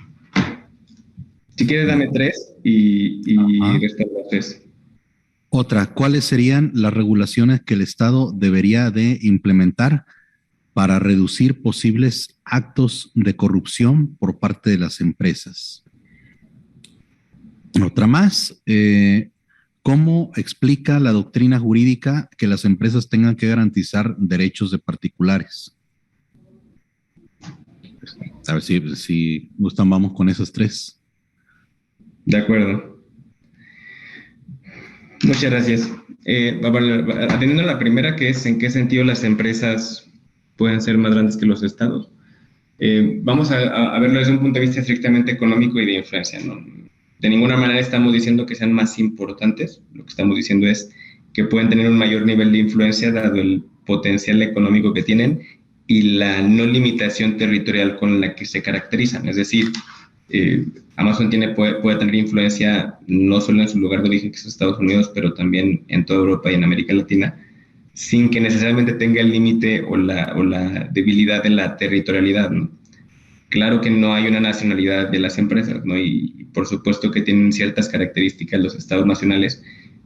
Speaker 3: Si quieres, dame 3 y restamos 3.
Speaker 1: Otra, ¿cuáles serían las regulaciones que el Estado debería de implementar para reducir posibles actos de corrupción por parte de las empresas? Otra más, ¿cómo explica la doctrina jurídica que las empresas tengan que garantizar derechos de particulares? A ver si gustan, vamos con esas 3.
Speaker 3: De acuerdo. Muchas gracias. Atendiendo a la primera, que es en qué sentido las empresas pueden ser más grandes que los estados. Vamos a verlo desde un punto de vista estrictamente económico y de influencia, ¿no? De ninguna manera estamos diciendo que sean más importantes. Lo que estamos diciendo es que pueden tener un mayor nivel de influencia dado el potencial económico que tienen y la no limitación territorial con la que se caracterizan. Es decir, Amazon puede tener influencia no solo en su lugar de origen, que es Estados Unidos, pero también en toda Europa y en América Latina, sin que necesariamente tenga el límite o la debilidad de la territorialidad, ¿no? Claro que no hay una nacionalidad de las empresas, ¿no? Y por supuesto que tienen ciertas características los estados nacionales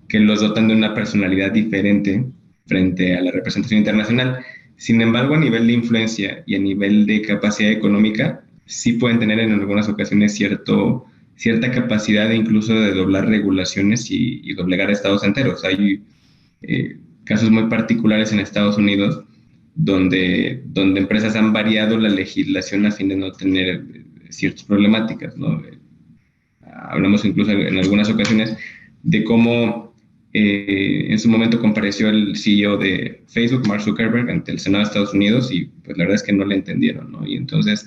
Speaker 3: que los dotan de una personalidad diferente frente a la representación internacional. Sin embargo, a nivel de influencia y a nivel de capacidad económica, sí pueden tener en algunas ocasiones cierta capacidad incluso de doblar regulaciones y doblegar estados enteros. Hay casos muy particulares en Estados Unidos donde empresas han variado la legislación a fin de no tener ciertas problemáticas, ¿no? Hablamos incluso en algunas ocasiones de cómo en su momento compareció el CEO de Facebook, Mark Zuckerberg, ante el Senado de Estados Unidos y pues la verdad es que no le entendieron, ¿no? Y entonces,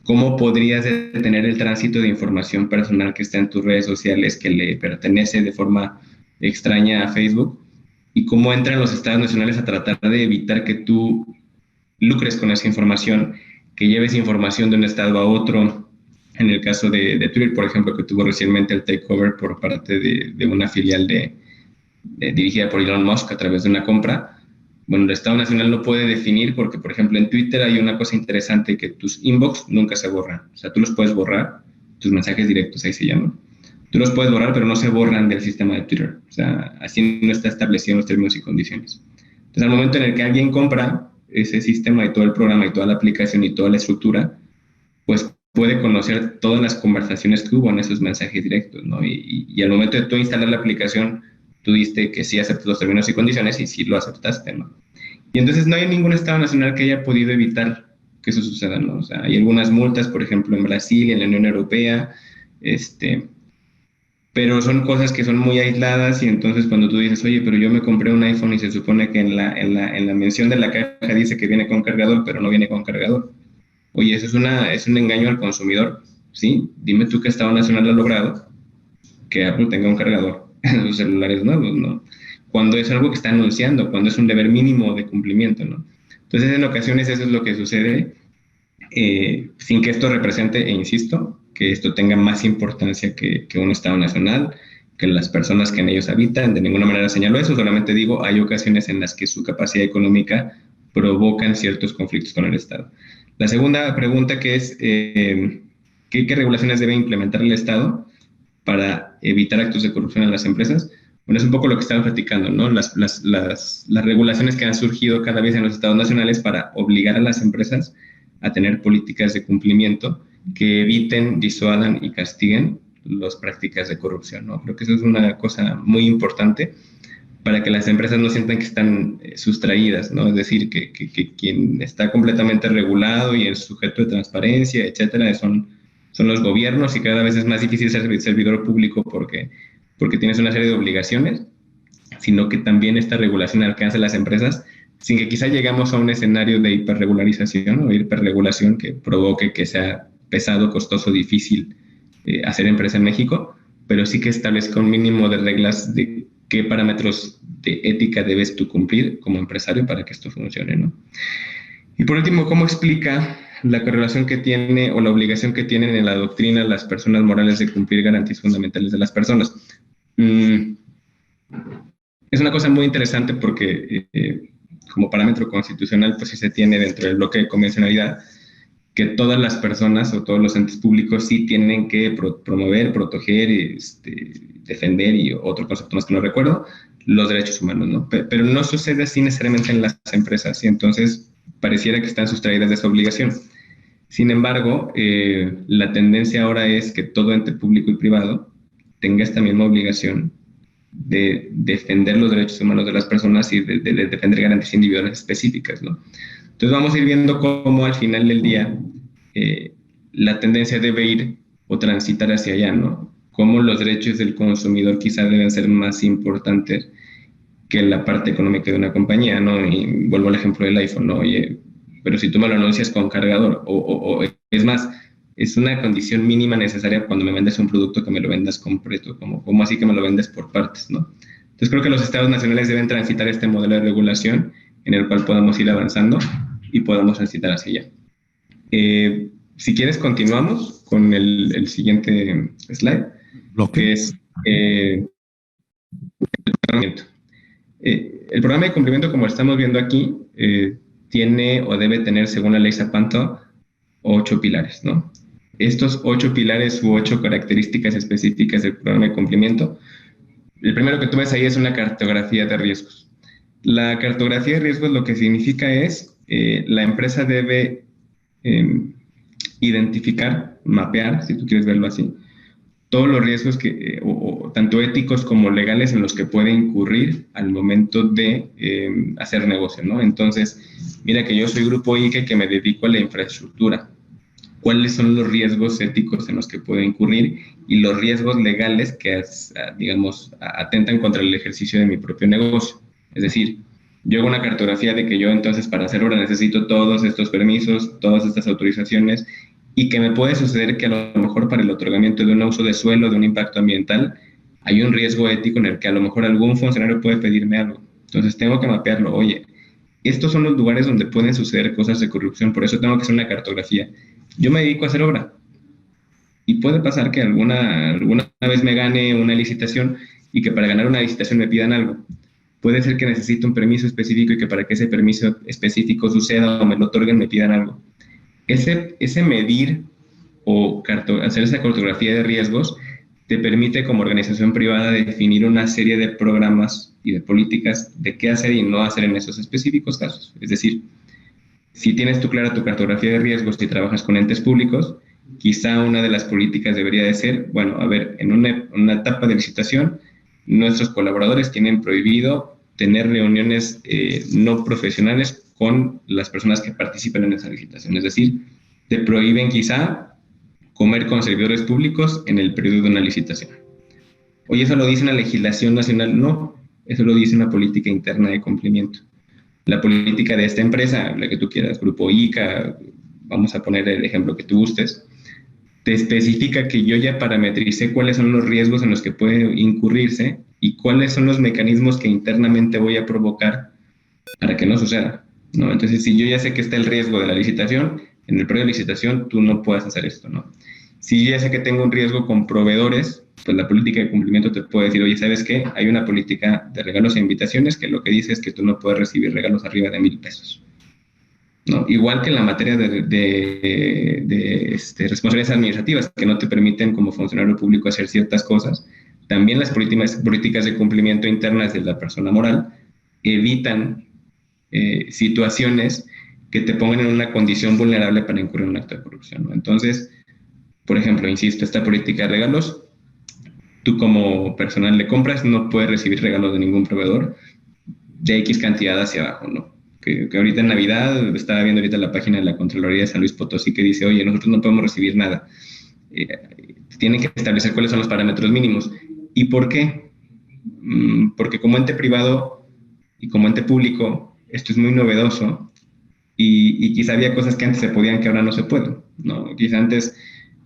Speaker 3: ¿cómo podrías detener el tránsito de información personal que está en tus redes sociales que le pertenece de forma extraña a Facebook? Y cómo entran los estados nacionales a tratar de evitar que tú lucres con esa información, que lleves información de un estado a otro. En el caso de Twitter, por ejemplo, que tuvo recientemente el takeover por parte de una filial dirigida por Elon Musk a través de una compra. Bueno, el Estado Nacional no puede definir porque, por ejemplo, en Twitter hay una cosa interesante que tus inbox nunca se borran. O sea, tú los puedes borrar, tus mensajes directos, ahí se llaman. Tú los puedes borrar, pero no se borran del sistema de Twitter. O sea, así no está establecido en los términos y condiciones. Entonces, al momento en el que alguien compra ese sistema y todo el programa y toda la aplicación y toda la estructura, pues puede conocer todas las conversaciones que hubo en esos mensajes directos, ¿no? Y al momento de tú instalar la aplicación, tú diste que sí aceptas los términos y condiciones y sí lo aceptaste, ¿no? Y entonces no hay ningún Estado nacional que haya podido evitar que eso suceda, ¿no? O sea, hay algunas multas, por ejemplo, en Brasil y en la Unión Europea, pero son cosas que son muy aisladas y entonces cuando tú dices, oye, pero yo me compré un iPhone y se supone que en la mención de la caja dice que viene con cargador, pero no viene con cargador. Oye, eso es un engaño al consumidor, ¿sí? Dime tú qué Estado nacional ha logrado que Apple tenga un cargador en sus celulares nuevos, ¿no? Cuando es algo que está anunciando, cuando es un deber mínimo de cumplimiento, ¿no? Entonces, en ocasiones eso es lo que sucede, sin que esto represente, e insisto, que esto tenga más importancia que un Estado nacional, que las personas que en ellos habitan. De ninguna manera señalo eso, solamente digo, hay ocasiones en las que su capacidad económica provocan ciertos conflictos con el Estado. La segunda pregunta que es, ¿qué regulaciones debe implementar el Estado para evitar actos de corrupción en las empresas? Bueno, es un poco lo que estamos platicando, ¿no? Las regulaciones que han surgido cada vez en los estados nacionales para obligar a las empresas a tener políticas de cumplimiento que eviten, disuadan y castiguen las prácticas de corrupción, ¿no? Creo que eso es una cosa muy importante para que las empresas no sientan que están sustraídas, ¿no? Es decir, que quien está completamente regulado y es sujeto de transparencia, etcétera, son los gobiernos y cada vez es más difícil ser servidor público porque tienes una serie de obligaciones, sino que también esta regulación alcanza a las empresas sin que quizá llegamos a un escenario de hiperregularización o hiperregulación que provoque que sea pesado, costoso, difícil hacer empresa en México, pero sí que establezca un mínimo de reglas de qué parámetros de ética debes tú cumplir como empresario para que esto funcione, ¿no? Y por último, ¿cómo explica la correlación que tiene o la obligación que tienen en la doctrina las personas morales de cumplir garantías fundamentales de las personas? Mm, es una cosa muy interesante porque como parámetro constitucional, pues sí se tiene dentro del bloque de convencionalidad que todas las personas o todos los entes públicos sí tienen que promover, proteger, defender y otro concepto más que no recuerdo, los derechos humanos, ¿no? Pero no sucede así necesariamente en las empresas y entonces pareciera que están sustraídas de esa obligación. Sin embargo, la tendencia ahora es que todo ente público y privado tenga esta misma obligación de defender los derechos humanos de las personas y de defender garantías individuales específicas, ¿no? Entonces vamos a ir viendo cómo al final del día la tendencia debe ir o transitar hacia allá, ¿no? Cómo los derechos del consumidor quizá deben ser más importantes que la parte económica de una compañía, ¿no? Y vuelvo al ejemplo del iPhone, ¿no? Oye, pero si tú me lo anuncias con cargador, o es más, es una condición mínima necesaria cuando me vendes un producto que me lo vendas completo, como así que me lo vendes por partes, ¿no? Entonces creo que los estados nacionales deben transitar este modelo de regulación en el cual podamos ir avanzando y podamos transitar hacia allá. Si quieres, continuamos con el siguiente slide, que es el programa de cumplimiento, como estamos viendo aquí, tiene o debe tener, según la ley Zapanto, 8 pilares, ¿no? Estos 8 pilares u 8 características específicas del programa de cumplimiento. El primero que tú ves ahí es una cartografía de riesgos. La cartografía de riesgos lo que significa es la empresa debe identificar, mapear, si tú quieres verlo así, todos los riesgos que, tanto éticos como legales en los que puede incurrir al momento de hacer negocio, ¿no? Entonces, mira que yo soy Grupo IKE que me dedico a la infraestructura. ¿Cuáles son los riesgos éticos en los que puedo incurrir y los riesgos legales que, digamos, atentan contra el ejercicio de mi propio negocio? Es decir, yo hago una cartografía de que yo entonces para hacer obra necesito todos estos permisos, todas estas autorizaciones y que me puede suceder que a lo mejor para el otorgamiento de un uso de suelo, de un impacto ambiental, hay un riesgo ético en el que a lo mejor algún funcionario puede pedirme algo. Entonces tengo que mapearlo. Oye, estos son los lugares donde pueden suceder cosas de corrupción, por eso tengo que hacer una cartografía. Yo me dedico a hacer obra y puede pasar que alguna vez me gane una licitación y que para ganar una licitación me pidan algo. Puede ser que necesite un permiso específico y que para que ese permiso específico suceda o me lo otorguen me pidan algo. Ese medir o hacer esa cartografía de riesgos te permite como organización privada definir una serie de programas y de políticas de qué hacer y no hacer en esos específicos casos. Es decir, si tienes tú clara tu cartografía de riesgos y trabajas con entes públicos, quizá una de las políticas debería de ser, bueno, a ver, en una etapa de licitación, nuestros colaboradores tienen prohibido tener reuniones no profesionales con las personas que participan en esa licitación. Es decir, te prohíben quizá comer con servidores públicos en el periodo de una licitación. Oye, ¿eso lo dice una legislación nacional? No, eso lo dice una política interna de cumplimiento. La política de esta empresa, la que tú quieras, Grupo ICA, vamos a poner el ejemplo que tú gustes, te especifica que yo ya parametricé cuáles son los riesgos en los que puede incurrirse y cuáles son los mecanismos que internamente voy a provocar para que no suceda, ¿no? Entonces, si yo ya sé que está el riesgo de la licitación, en el periodo de licitación tú no puedes hacer esto, ¿no? Si yo ya sé que tengo un riesgo con proveedores, pues la política de cumplimiento te puede decir, oye, ¿sabes qué? Hay una política de regalos e invitaciones que lo que dice es que tú no puedes recibir regalos arriba de 1,000 pesos, ¿no? Igual que en la materia de responsabilidades administrativas, que no te permiten como funcionario público hacer ciertas cosas, también las políticas de cumplimiento internas de la persona moral evitan situaciones que te pongan en una condición vulnerable para incurrir en un acto de corrupción, ¿no? Entonces, por ejemplo, insisto, esta política de regalos, tú como personal de compras no puedes recibir regalos de ningún proveedor de X cantidad hacia abajo, ¿no? Que ahorita en Navidad, estaba viendo ahorita la página de la Contraloría de San Luis Potosí que dice, oye, nosotros no podemos recibir nada. Tienen que establecer cuáles son los parámetros mínimos. ¿Y por qué? Porque como ente privado y como ente público, esto es muy novedoso y quizá había cosas que antes se podían que ahora no se pueden, ¿no? Quizá antes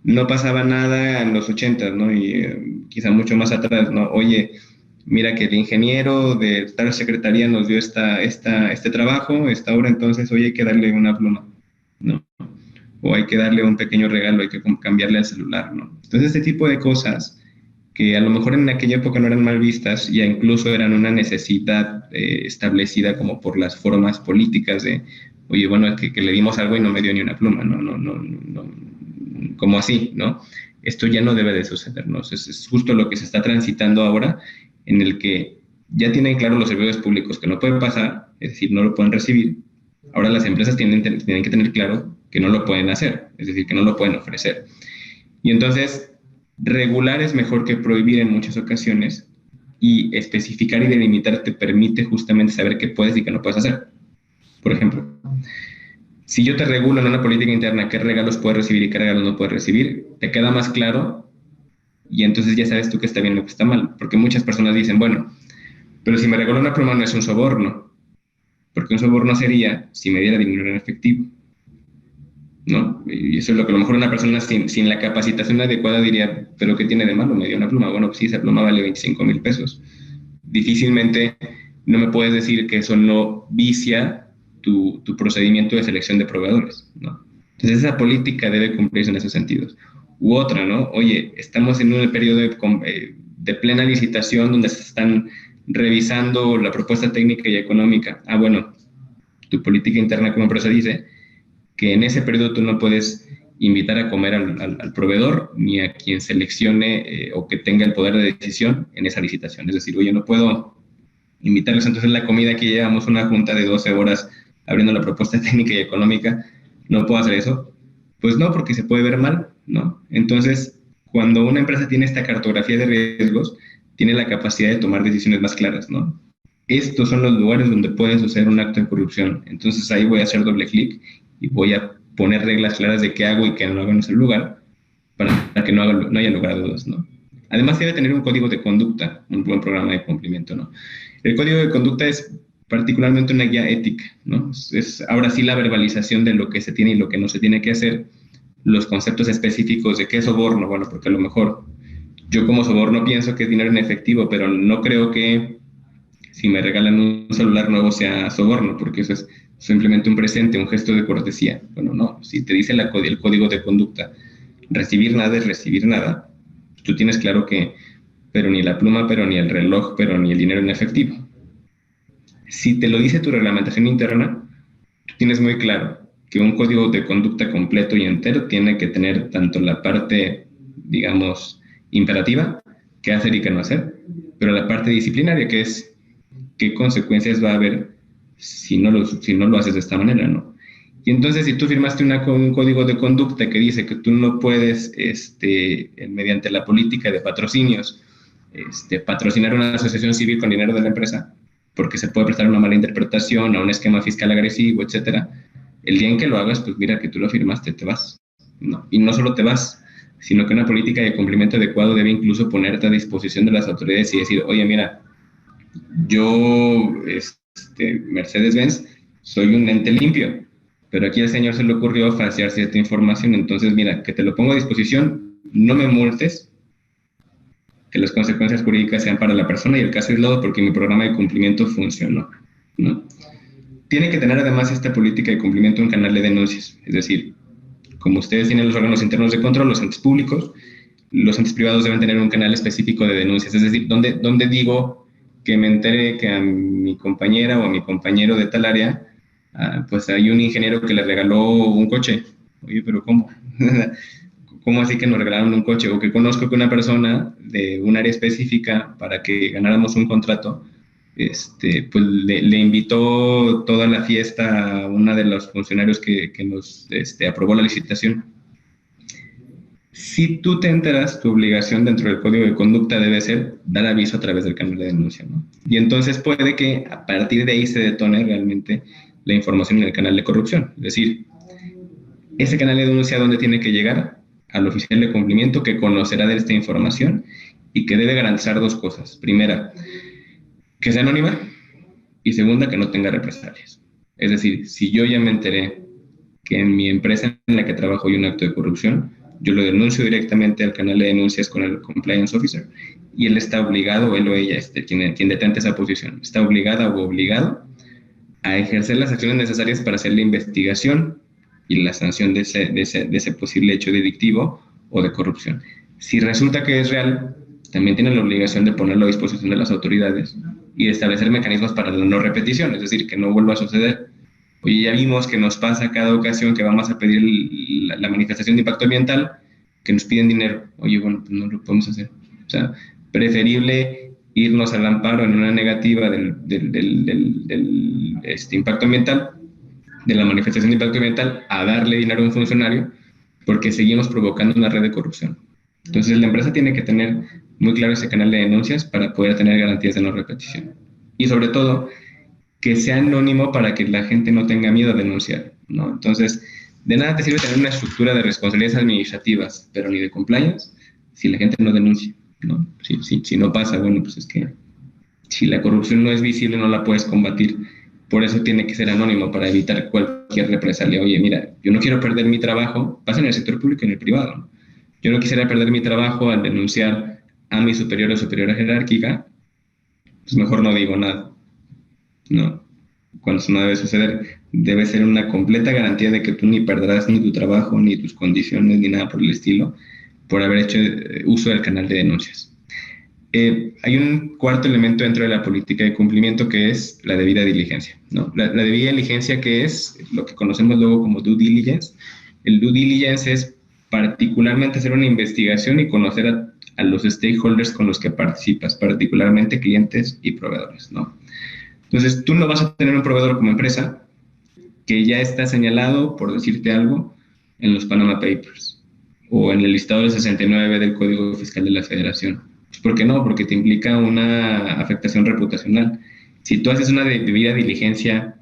Speaker 3: no pasaba nada en los 80, ¿no? Y quizá mucho más atrás, ¿no? Oye, mira que el ingeniero de tal secretaría nos dio este trabajo, esta obra, entonces hoy hay que darle una pluma, ¿no? O hay que darle un pequeño regalo, hay que cambiarle el celular, ¿no? Entonces, este tipo de cosas que a lo mejor en aquella época no eran mal vistas, ya incluso eran una necesidad establecida como por las formas políticas de, oye, bueno, que le dimos algo y no me dio ni una pluma, no, como así, ¿no? Esto ya no debe de suceder, ¿no? Es justo lo que se está transitando ahora, en el que ya tienen claro los servidores públicos que no pueden pasar, es decir, no lo pueden recibir. Ahora las empresas tienen que tener claro que no lo pueden hacer, es decir, que no lo pueden ofrecer. Y entonces, regular es mejor que prohibir en muchas ocasiones, y especificar y delimitar te permite justamente saber qué puedes y qué no puedes hacer. Por ejemplo, si yo te regulo en una política interna qué regalos puedes recibir y qué regalos no puedes recibir, te queda más claro y entonces ya sabes tú qué está bien y lo que está mal. Porque muchas personas dicen, bueno, pero si me regaló una pluma no es un soborno, porque un soborno sería si me diera dinero en efectivo, ¿no? Y eso es lo que a lo mejor una persona sin la capacitación adecuada diría, pero ¿qué tiene de malo? Me dio una pluma. Bueno, pues sí, esa pluma vale 25,000 pesos. Difícilmente no me puedes decir que eso no vicia tu procedimiento de selección de proveedores, ¿no? Entonces esa política debe cumplirse en esos sentidos. U otra, ¿no? Oye, estamos en un periodo de plena licitación donde se están revisando la propuesta técnica y económica. Ah, bueno, tu política interna como empresa dice que en ese periodo tú no puedes invitar a comer al proveedor ni a quien seleccione o que tenga el poder de decisión en esa licitación. Es decir, oye, no puedo invitarles entonces la comida que llevamos una junta de 12 horas abriendo la propuesta técnica y económica, no puedo hacer eso. Pues no, porque se puede ver mal, ¿no? Entonces, cuando una empresa tiene esta cartografía de riesgos, tiene la capacidad de tomar decisiones más claras, ¿no? Estos son los lugares donde puede suceder un acto de corrupción. Entonces ahí voy a hacer doble clic y voy a poner reglas claras de qué hago y qué no hago en ese lugar para que no haya lugar a dudas, ¿no? Además debe tener un código de conducta, un buen programa de cumplimiento, ¿no? El código de conducta es particularmente una guía ética, ¿no? Es ahora sí la verbalización de lo que se tiene y lo que no se tiene que hacer, los conceptos específicos de qué es soborno, bueno, porque a lo mejor yo como soborno pienso que es dinero en efectivo, pero no creo que si me regalan un celular nuevo sea soborno, porque eso es simplemente un presente, un gesto de cortesía. Bueno, no, si te dice el código de conducta, recibir nada es recibir nada, tú tienes claro que, pero ni la pluma, pero ni el reloj, pero ni el dinero en efectivo. Si te lo dice tu reglamentación interna, tú tienes muy claro que un código de conducta completo y entero tiene que tener tanto la parte, digamos, imperativa, qué hacer y qué no hacer, pero la parte disciplinaria, que es qué consecuencias va a haber si no lo haces de esta manera, ¿no? Y entonces, si tú firmaste un código de conducta que dice que tú no puedes, mediante la política de patrocinios, patrocinar una asociación civil con dinero de la empresa, porque se puede prestar una mala interpretación a un esquema fiscal agresivo, etcétera, el día en que lo hagas, pues mira que tú lo firmaste, te vas, ¿no? Y no solo te vas, sino que una política de cumplimiento adecuado debe incluso ponerte a disposición de las autoridades y decir, oye, mira, yo, Mercedes-Benz, soy un ente limpio, pero aquí al señor se le ocurrió falsear cierta información, entonces mira, que te lo pongo a disposición, no me multes, que las consecuencias jurídicas sean para la persona y el caso aislado porque mi programa de cumplimiento funcionó, ¿no? Tiene que tener además esta política de cumplimiento un canal de denuncias, es decir, como ustedes tienen los órganos internos de control, los entes públicos, los entes privados deben tener un canal específico de denuncias, es decir, donde digo que me enteré que a mi compañera o a mi compañero de tal área, pues hay un ingeniero que le regaló un coche. Oye, pero ¿cómo? ¿Cómo así que nos regalaron un coche? O que conozco que una persona de un área específica para que ganáramos un contrato, pues le invitó toda la fiesta a una de los funcionarios que nos aprobó la licitación. Si tú te enteras, tu obligación dentro del código de conducta debe ser dar aviso a través del canal de denuncia, ¿no? Y entonces puede que a partir de ahí se detone realmente la información en el canal de corrupción. Es decir, ese canal de denuncia, ¿dónde tiene que llegar? Al oficial de cumplimiento que conocerá de esta información y que debe garantizar dos cosas. Primera, que sea anónima, y segunda, que no tenga represalias. Es decir, si yo ya me enteré que en mi empresa en la que trabajo hay un acto de corrupción, yo lo denuncio directamente al canal de denuncias con el compliance officer y él está obligado, él o ella, quien detente esa posición, está obligada o obligado a ejercer las acciones necesarias para hacer la investigación y la sanción de ese posible hecho delictivo o de corrupción. Si resulta que es real, también tiene la obligación de ponerlo a disposición de las autoridades y de establecer mecanismos para la no repetición, es decir, que no vuelva a suceder. Oye, ya vimos que nos pasa cada ocasión que vamos a pedir la manifestación de impacto ambiental, que nos piden dinero. Oye, bueno, pues no lo podemos hacer. O sea, preferible irnos al amparo en una negativa del impacto ambiental, de la manifestación de impacto ambiental, a darle dinero a un funcionario, porque seguimos provocando una red de corrupción. Entonces, la empresa tiene que tener muy claro ese canal de denuncias para poder tener garantías de no repetición. Y sobre todo, que sea anónimo para que la gente no tenga miedo a denunciar, ¿no? Entonces, de nada te sirve tener una estructura de responsabilidades administrativas, pero ni de compliance, si la gente no denuncia, ¿no? Si no pasa, bueno, pues es que si la corrupción no es visible, no la puedes combatir. Por eso tiene que ser anónimo, para evitar cualquier represalia. Oye, mira, yo no quiero perder mi trabajo, pasa en el sector público y en el privado, ¿no? Yo no quisiera perder mi trabajo al denunciar a mi superior o superiora jerárquica, pues mejor no digo nada, ¿no? Cuando eso no debe suceder, debe ser una completa garantía de que tú ni perderás ni tu trabajo, ni tus condiciones, ni nada por el estilo, por haber hecho uso del canal de denuncias. Hay un cuarto elemento dentro de la política de cumplimiento, que es la debida diligencia, ¿no? La debida diligencia, que es lo que conocemos luego como due diligence. El due diligence es particularmente hacer una investigación y conocer a los stakeholders con los que participas, particularmente clientes y proveedores, ¿no? Entonces, tú no vas a tener un proveedor como empresa que ya está señalado, por decirte algo, en los Panama Papers o en el listado del 69 del Código Fiscal de la Federación. Pues, ¿por qué no? Porque te implica una afectación reputacional. Si tú haces una debida diligencia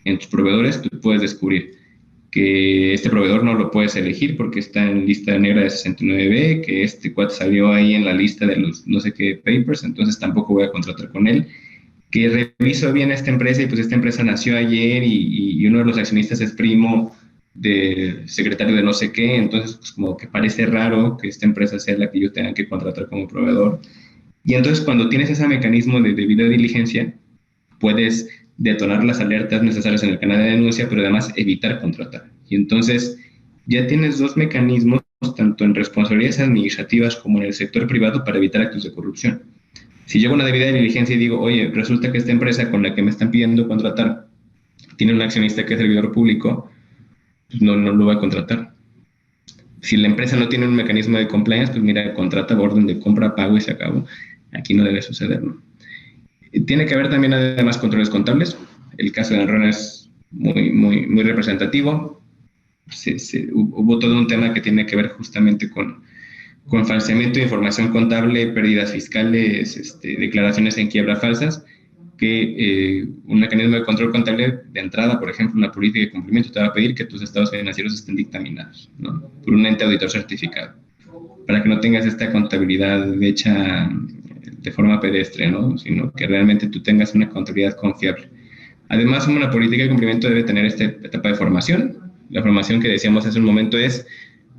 Speaker 3: en tus proveedores, tú puedes descubrir que este proveedor no lo puedes elegir porque está en lista negra de 69B, que este cuate salió ahí en la lista de los no sé qué papers, entonces tampoco voy a contratar con él. Que reviso bien esta empresa y pues esta empresa nació ayer y uno de los accionistas es primo del secretario de no sé qué, entonces pues como que parece raro que esta empresa sea la que yo tenga que contratar como proveedor. Y entonces cuando tienes ese mecanismo de debida diligencia, puedes detonar las alertas necesarias en el canal de denuncia, pero además evitar contratar. Y entonces ya tienes dos mecanismos, tanto en responsabilidades administrativas como en el sector privado, para evitar actos de corrupción. Si llego a una debida diligencia y digo, oye, resulta que esta empresa con la que me están pidiendo contratar tiene un accionista que es servidor público, pues no lo voy a contratar. Si la empresa no tiene un mecanismo de compliance, pues mira, contrata orden de compra, pago y se acabó. Aquí no debe suceder, ¿no? Tiene que haber también además controles contables. El caso de Enron es muy representativo. Hubo todo un tema que tiene que ver justamente con falseamiento de información contable, pérdidas fiscales, declaraciones en quiebra falsas, que un mecanismo de control contable de entrada, por ejemplo, una política de cumplimiento te va a pedir que tus estados financieros estén dictaminados, ¿no?, por un ente auditor certificado, para que no tengas esta contabilidad hecha de forma pedestre, ¿no?, sino que realmente tú tengas una contabilidad confiable. Además, una política de cumplimiento debe tener esta etapa de formación. La formación que decíamos hace un momento es: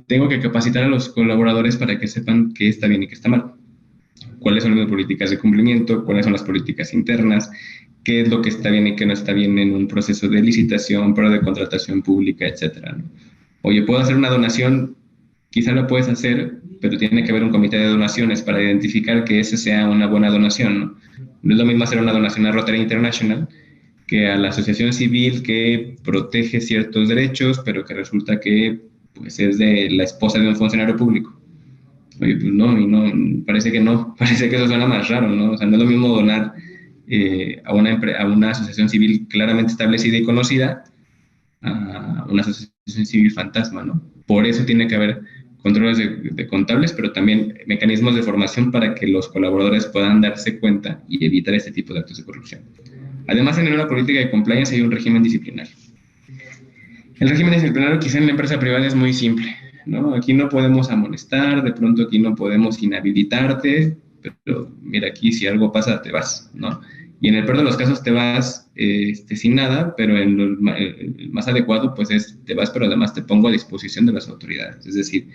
Speaker 3: tengo que capacitar a los colaboradores para que sepan qué está bien y qué está mal. ¿Cuáles son las políticas de cumplimiento? ¿Cuáles son las políticas internas? ¿Qué es lo que está bien y qué no está bien en un proceso de licitación, pero de contratación pública, etcétera, ¿no? Oye, ¿puedo hacer una donación? Quizá lo puedes hacer, pero tiene que haber un comité de donaciones para identificar que esa sea una buena donación, ¿no? No es lo mismo hacer una donación a Rotary International que a la asociación civil que protege ciertos derechos, pero que resulta que pues es de la esposa de un funcionario público. Oye, pues no, y no, parece que eso suena más raro, ¿no? O sea, no es lo mismo donar a una asociación civil claramente establecida y conocida a una asociación civil fantasma, ¿no? Por eso tiene que haber controles de contables, pero también mecanismos de formación para que los colaboradores puedan darse cuenta y evitar este tipo de actos de corrupción. Además, en una política de compliance hay un régimen disciplinario. El régimen disciplinario quizá en la empresa privada es muy simple, ¿no? Aquí no podemos amonestar, de pronto aquí no podemos inhabilitarte, pero mira, aquí si algo pasa te vas, ¿no? Y en el peor de los casos te vas sin nada, pero en el más adecuado pues te vas, pero además te pongo a disposición de las autoridades. Es decir,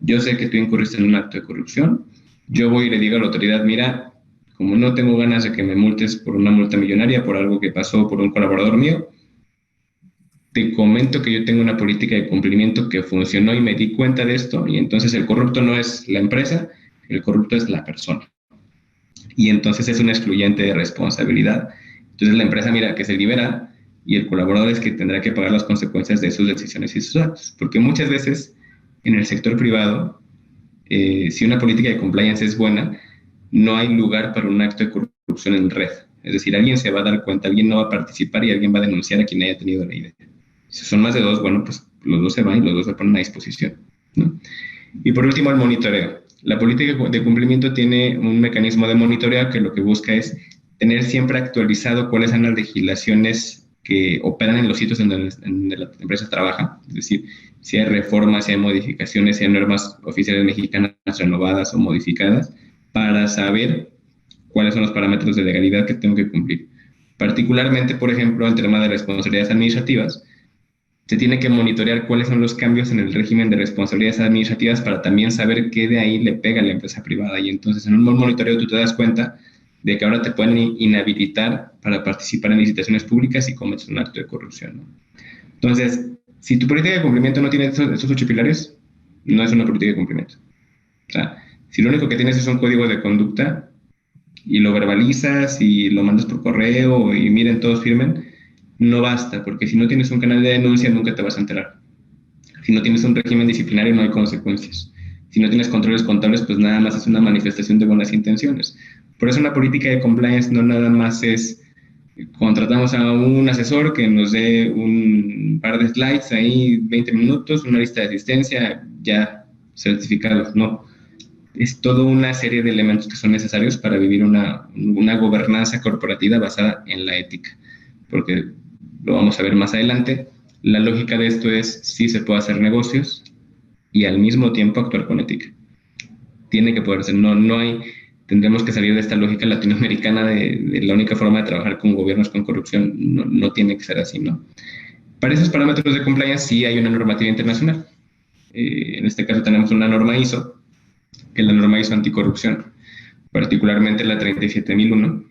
Speaker 3: yo sé que tú incurriste en un acto de corrupción, yo voy y le digo a la autoridad: mira, como no tengo ganas de que me multes por una multa millonaria por algo que pasó por un colaborador mío, te comento que yo tengo una política de cumplimiento que funcionó y me di cuenta de esto, y entonces el corrupto no es la empresa, el corrupto es la persona, y entonces es un excluyente de responsabilidad. Entonces la empresa mira que se libera y el colaborador es que tendrá que pagar las consecuencias de sus decisiones y sus actos, porque muchas veces en el sector privado, si una política de compliance es buena, no hay lugar para un acto de corrupción en red. Es decir, alguien se va a dar cuenta, alguien no va a participar y alguien va a denunciar a quien haya tenido la idea. Si son más de dos, bueno, pues los dos se van y los dos se ponen a disposición, ¿no? Y por último, el monitoreo. La política de cumplimiento tiene un mecanismo de monitoreo que lo que busca es tener siempre actualizado cuáles son las legislaciones que operan en los sitios en donde la empresa trabaja. Es decir, si hay reformas, si hay modificaciones, si hay normas oficiales mexicanas renovadas o modificadas, para saber cuáles son los parámetros de legalidad que tengo que cumplir. Particularmente, por ejemplo, en tema de responsabilidades administrativas, se tiene que monitorear cuáles son los cambios en el régimen de responsabilidades administrativas para también saber qué de ahí le pega a la empresa privada. Y entonces en un monitoreo tú te das cuenta de que ahora te pueden inhabilitar para participar en licitaciones públicas y cometes un acto de corrupción, ¿no? Entonces, si tu política de cumplimiento no tiene esos 8 pilares, no es una política de cumplimiento. O sea, si lo único que tienes es un código de conducta y lo verbalizas y lo mandas por correo y miren, todos firmen, no basta, porque si no tienes un canal de denuncia nunca te vas a enterar. Si no tienes un régimen disciplinario no hay consecuencias. Si no tienes controles contables, pues nada más es una manifestación de buenas intenciones. Por eso una política de compliance no nada más es contratamos a un asesor que nos dé un par de slides ahí, 20 minutos, una lista de asistencia, ya certificados. No, es toda una serie de elementos que son necesarios para vivir una gobernanza corporativa basada en la ética, porque lo vamos a ver más adelante. La lógica de esto es si se puede hacer negocios y al mismo tiempo actuar con ética. Tiene que poder ser, no hay, tendremos que salir de esta lógica latinoamericana de la única forma de trabajar con gobiernos con corrupción, no tiene que ser así, ¿no? Para esos parámetros de compliance sí hay una normativa internacional. En este caso tenemos una norma ISO, que es la norma ISO anticorrupción, particularmente la 37001.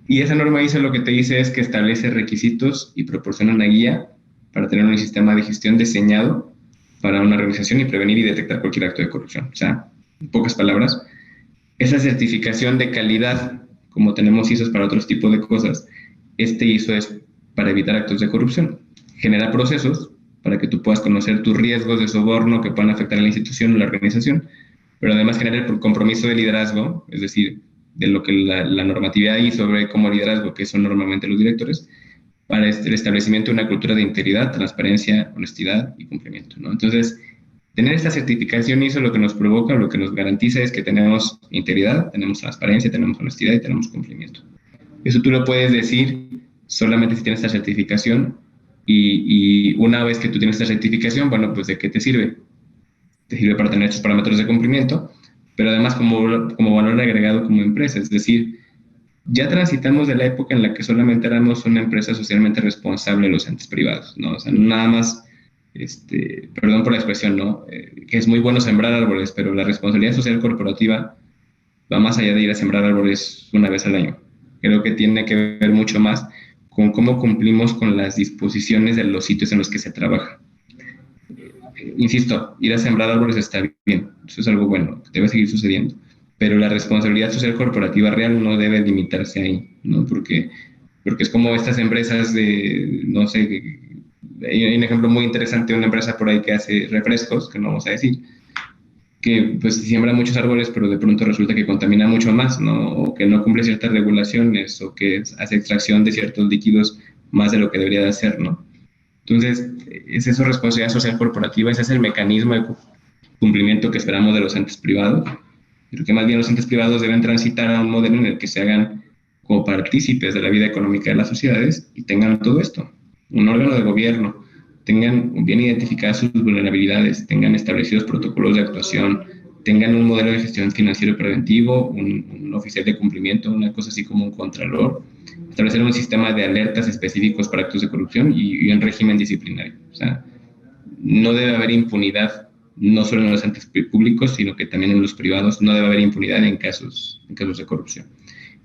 Speaker 3: Y esa norma ISO lo que te dice es que establece requisitos y proporciona una guía para tener un sistema de gestión diseñado para una organización y prevenir y detectar cualquier acto de corrupción. O sea, en pocas palabras, esa certificación de calidad, como tenemos ISOs para otros tipos de cosas, este ISO es para evitar actos de corrupción. Genera procesos para que tú puedas conocer tus riesgos de soborno que puedan afectar a la institución o la organización, pero además genera el compromiso de liderazgo, es decir, de lo que la normatividad y sobre como liderazgo, que son normalmente los directores, para el establecimiento de una cultura de integridad, transparencia, honestidad y cumplimiento, ¿no? Entonces, tener esta certificación ISO lo que nos provoca, lo que nos garantiza es que tenemos integridad, tenemos transparencia, tenemos honestidad y tenemos cumplimiento. Eso tú lo puedes decir solamente si tienes esta certificación y una vez que tú tienes esta certificación, bueno, pues ¿de qué te sirve? Te sirve para tener estos parámetros de cumplimiento, pero además como valor agregado como empresa, es decir, ya transitamos de la época en la que solamente éramos una empresa socialmente responsable de los entes privados, ¿no? O sea, nada más, perdón por la expresión, ¿no? Que es muy bueno sembrar árboles, pero la responsabilidad social corporativa va más allá de ir a sembrar árboles una vez al año. Creo que tiene que ver mucho más con cómo cumplimos con las disposiciones de los sitios en los que se trabaja. Insisto, ir a sembrar árboles está bien, eso es algo bueno, debe seguir sucediendo, pero la responsabilidad social corporativa real no debe limitarse ahí, ¿no? Porque es como estas empresas de, no sé, hay un ejemplo muy interesante de una empresa por ahí que hace refrescos, que no vamos a decir, que pues siembra muchos árboles, pero de pronto resulta que contamina mucho más, ¿no? O que no cumple ciertas regulaciones, o que hace extracción de ciertos líquidos más de lo que debería de hacer, ¿no? Entonces, es eso, responsabilidad social corporativa, ese es el mecanismo de cumplimiento que esperamos de los entes privados. Creo que más bien los entes privados deben transitar a un modelo en el que se hagan como partícipes de la vida económica de las sociedades y tengan todo esto, un órgano de gobierno, tengan bien identificadas sus vulnerabilidades, tengan establecidos protocolos de actuación, tengan un modelo de gestión financiero preventivo, un oficial de cumplimiento, una cosa así como un contralor, establecer un sistema de alertas específicos para actos de corrupción y un régimen disciplinario. O sea, no debe haber impunidad, no solo en los entes públicos, sino que también en los privados, no debe haber impunidad en casos de corrupción.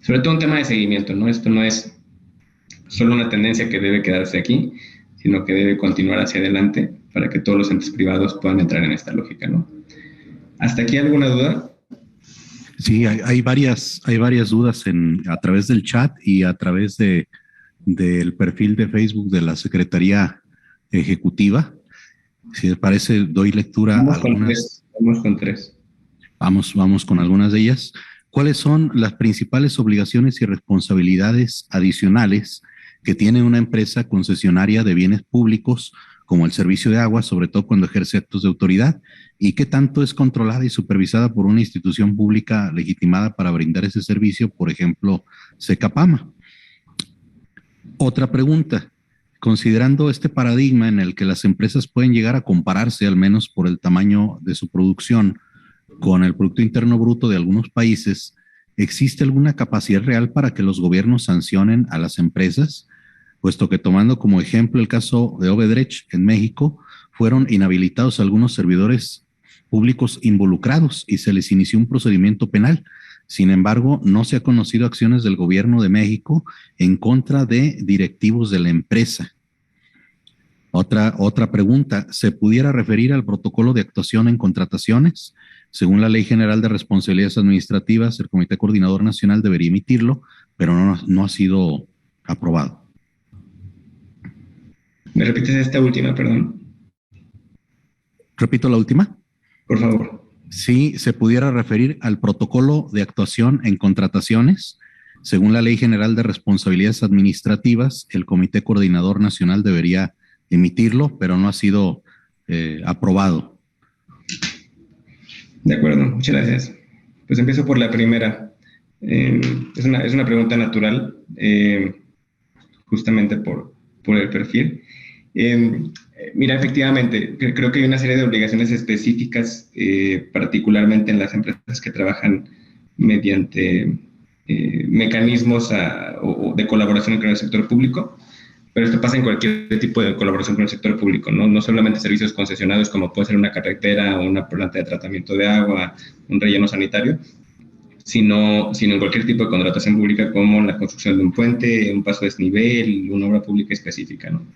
Speaker 3: Sobre todo un tema de seguimiento, ¿no? Esto no es solo una tendencia que debe quedarse aquí, sino que debe continuar hacia adelante para que todos los entes privados puedan entrar en esta lógica, ¿no? ¿Hasta aquí alguna duda?
Speaker 1: Sí, hay varias dudas a través del chat y a través del perfil de Facebook de la Secretaría Ejecutiva. Si les parece, doy lectura a
Speaker 3: Vamos con
Speaker 1: algunas.
Speaker 3: tres. Vamos con tres.
Speaker 1: Vamos con algunas de ellas. ¿Cuáles son las principales obligaciones y responsabilidades adicionales que tiene una empresa concesionaria de bienes públicos como el servicio de agua, sobre todo cuando ejerce actos de autoridad? ¿Y qué tanto es controlada y supervisada por una institución pública legitimada para brindar ese servicio, por ejemplo, Secapama? Otra pregunta. Considerando este paradigma en el que las empresas pueden llegar a compararse, al menos por el tamaño de su producción, con el Producto Interno Bruto de algunos países, ¿existe alguna capacidad real para que los gobiernos sancionen a las empresas? Puesto que tomando como ejemplo el caso de Obedrech en México, fueron inhabilitados algunos servidores públicos involucrados y se les inició un procedimiento penal. Sin embargo, no se ha conocido acciones del gobierno de México en contra de directivos de la empresa. Otra pregunta, ¿se pudiera referir al protocolo de actuación en contrataciones? Según la Ley General de Responsabilidades Administrativas, el Comité Coordinador Nacional debería emitirlo, pero no ha sido aprobado.
Speaker 3: ¿Me repites esta última, perdón?
Speaker 1: Repito la última.
Speaker 3: Por favor.
Speaker 1: Sí, se pudiera referir al protocolo de actuación en contrataciones. Según la Ley General de Responsabilidades Administrativas, el Comité Coordinador Nacional debería emitirlo, pero no ha sido aprobado.
Speaker 3: De acuerdo, muchas gracias. Pues empiezo por la primera. Es una pregunta natural, justamente por el perfil. Mira, efectivamente, creo que hay una serie de obligaciones específicas, particularmente en las empresas que trabajan mediante mecanismos de colaboración con el sector público, pero esto pasa en cualquier tipo de colaboración con el sector público, no solamente servicios concesionados como puede ser una carretera o una planta de tratamiento de agua, un relleno sanitario, sino en cualquier tipo de contratación pública como la construcción de un puente, un paso desnivel, una obra pública específica, ¿no?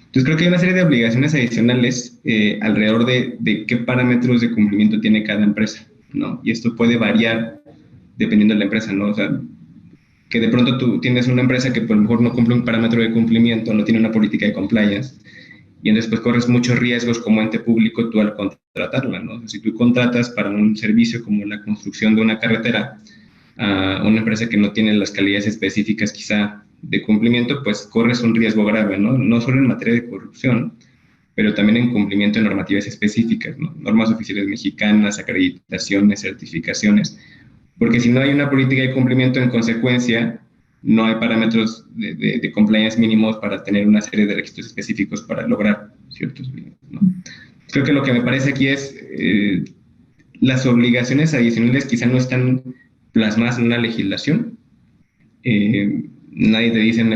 Speaker 3: Entonces creo que hay una serie de obligaciones adicionales alrededor de qué parámetros de cumplimiento tiene cada empresa, ¿no? Y esto puede variar dependiendo de la empresa, ¿no? O sea, que de pronto tú tienes una empresa que por lo mejor no cumple un parámetro de cumplimiento, no tiene una política de compliance, y entonces pues corres muchos riesgos como ente público tú al contratarla, ¿no? O sea, si tú contratas para un servicio como la construcción de una carretera a una empresa que no tiene las calidades específicas quizá de cumplimiento, pues corres un riesgo grave, ¿no? No solo en materia de corrupción, pero también en cumplimiento de normativas específicas, ¿no? Normas oficiales mexicanas, acreditaciones, certificaciones, porque si no hay una política de cumplimiento, en consecuencia, no hay parámetros de compliance mínimos para tener una serie de requisitos específicos para lograr ciertos bienes, ¿no? Creo que lo que me parece aquí es las obligaciones adicionales quizá no están plasmadas en una legislación. Nadie te dice en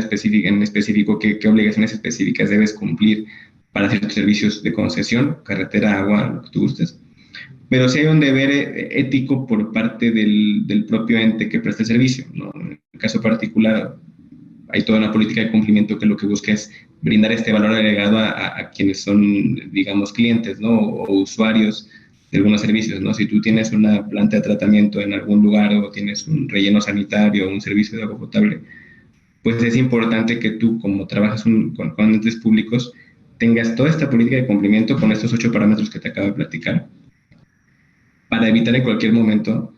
Speaker 3: específico qué obligaciones específicas debes cumplir para ciertos servicios de concesión, carretera, agua, lo que tú gustes. Pero sí hay un deber ético por parte del propio ente que presta el servicio, ¿no? En el caso particular, hay toda una política de cumplimiento que lo que busca es brindar este valor agregado a quienes son, digamos, clientes, ¿no? O usuarios de algunos servicios, ¿no? Si tú tienes una planta de tratamiento en algún lugar o tienes un relleno sanitario o un servicio de agua potable, pues es importante que tú, como trabajas con entes públicos, tengas toda esta política de cumplimiento con estos 8 parámetros que te acabo de platicar, para evitar en cualquier momento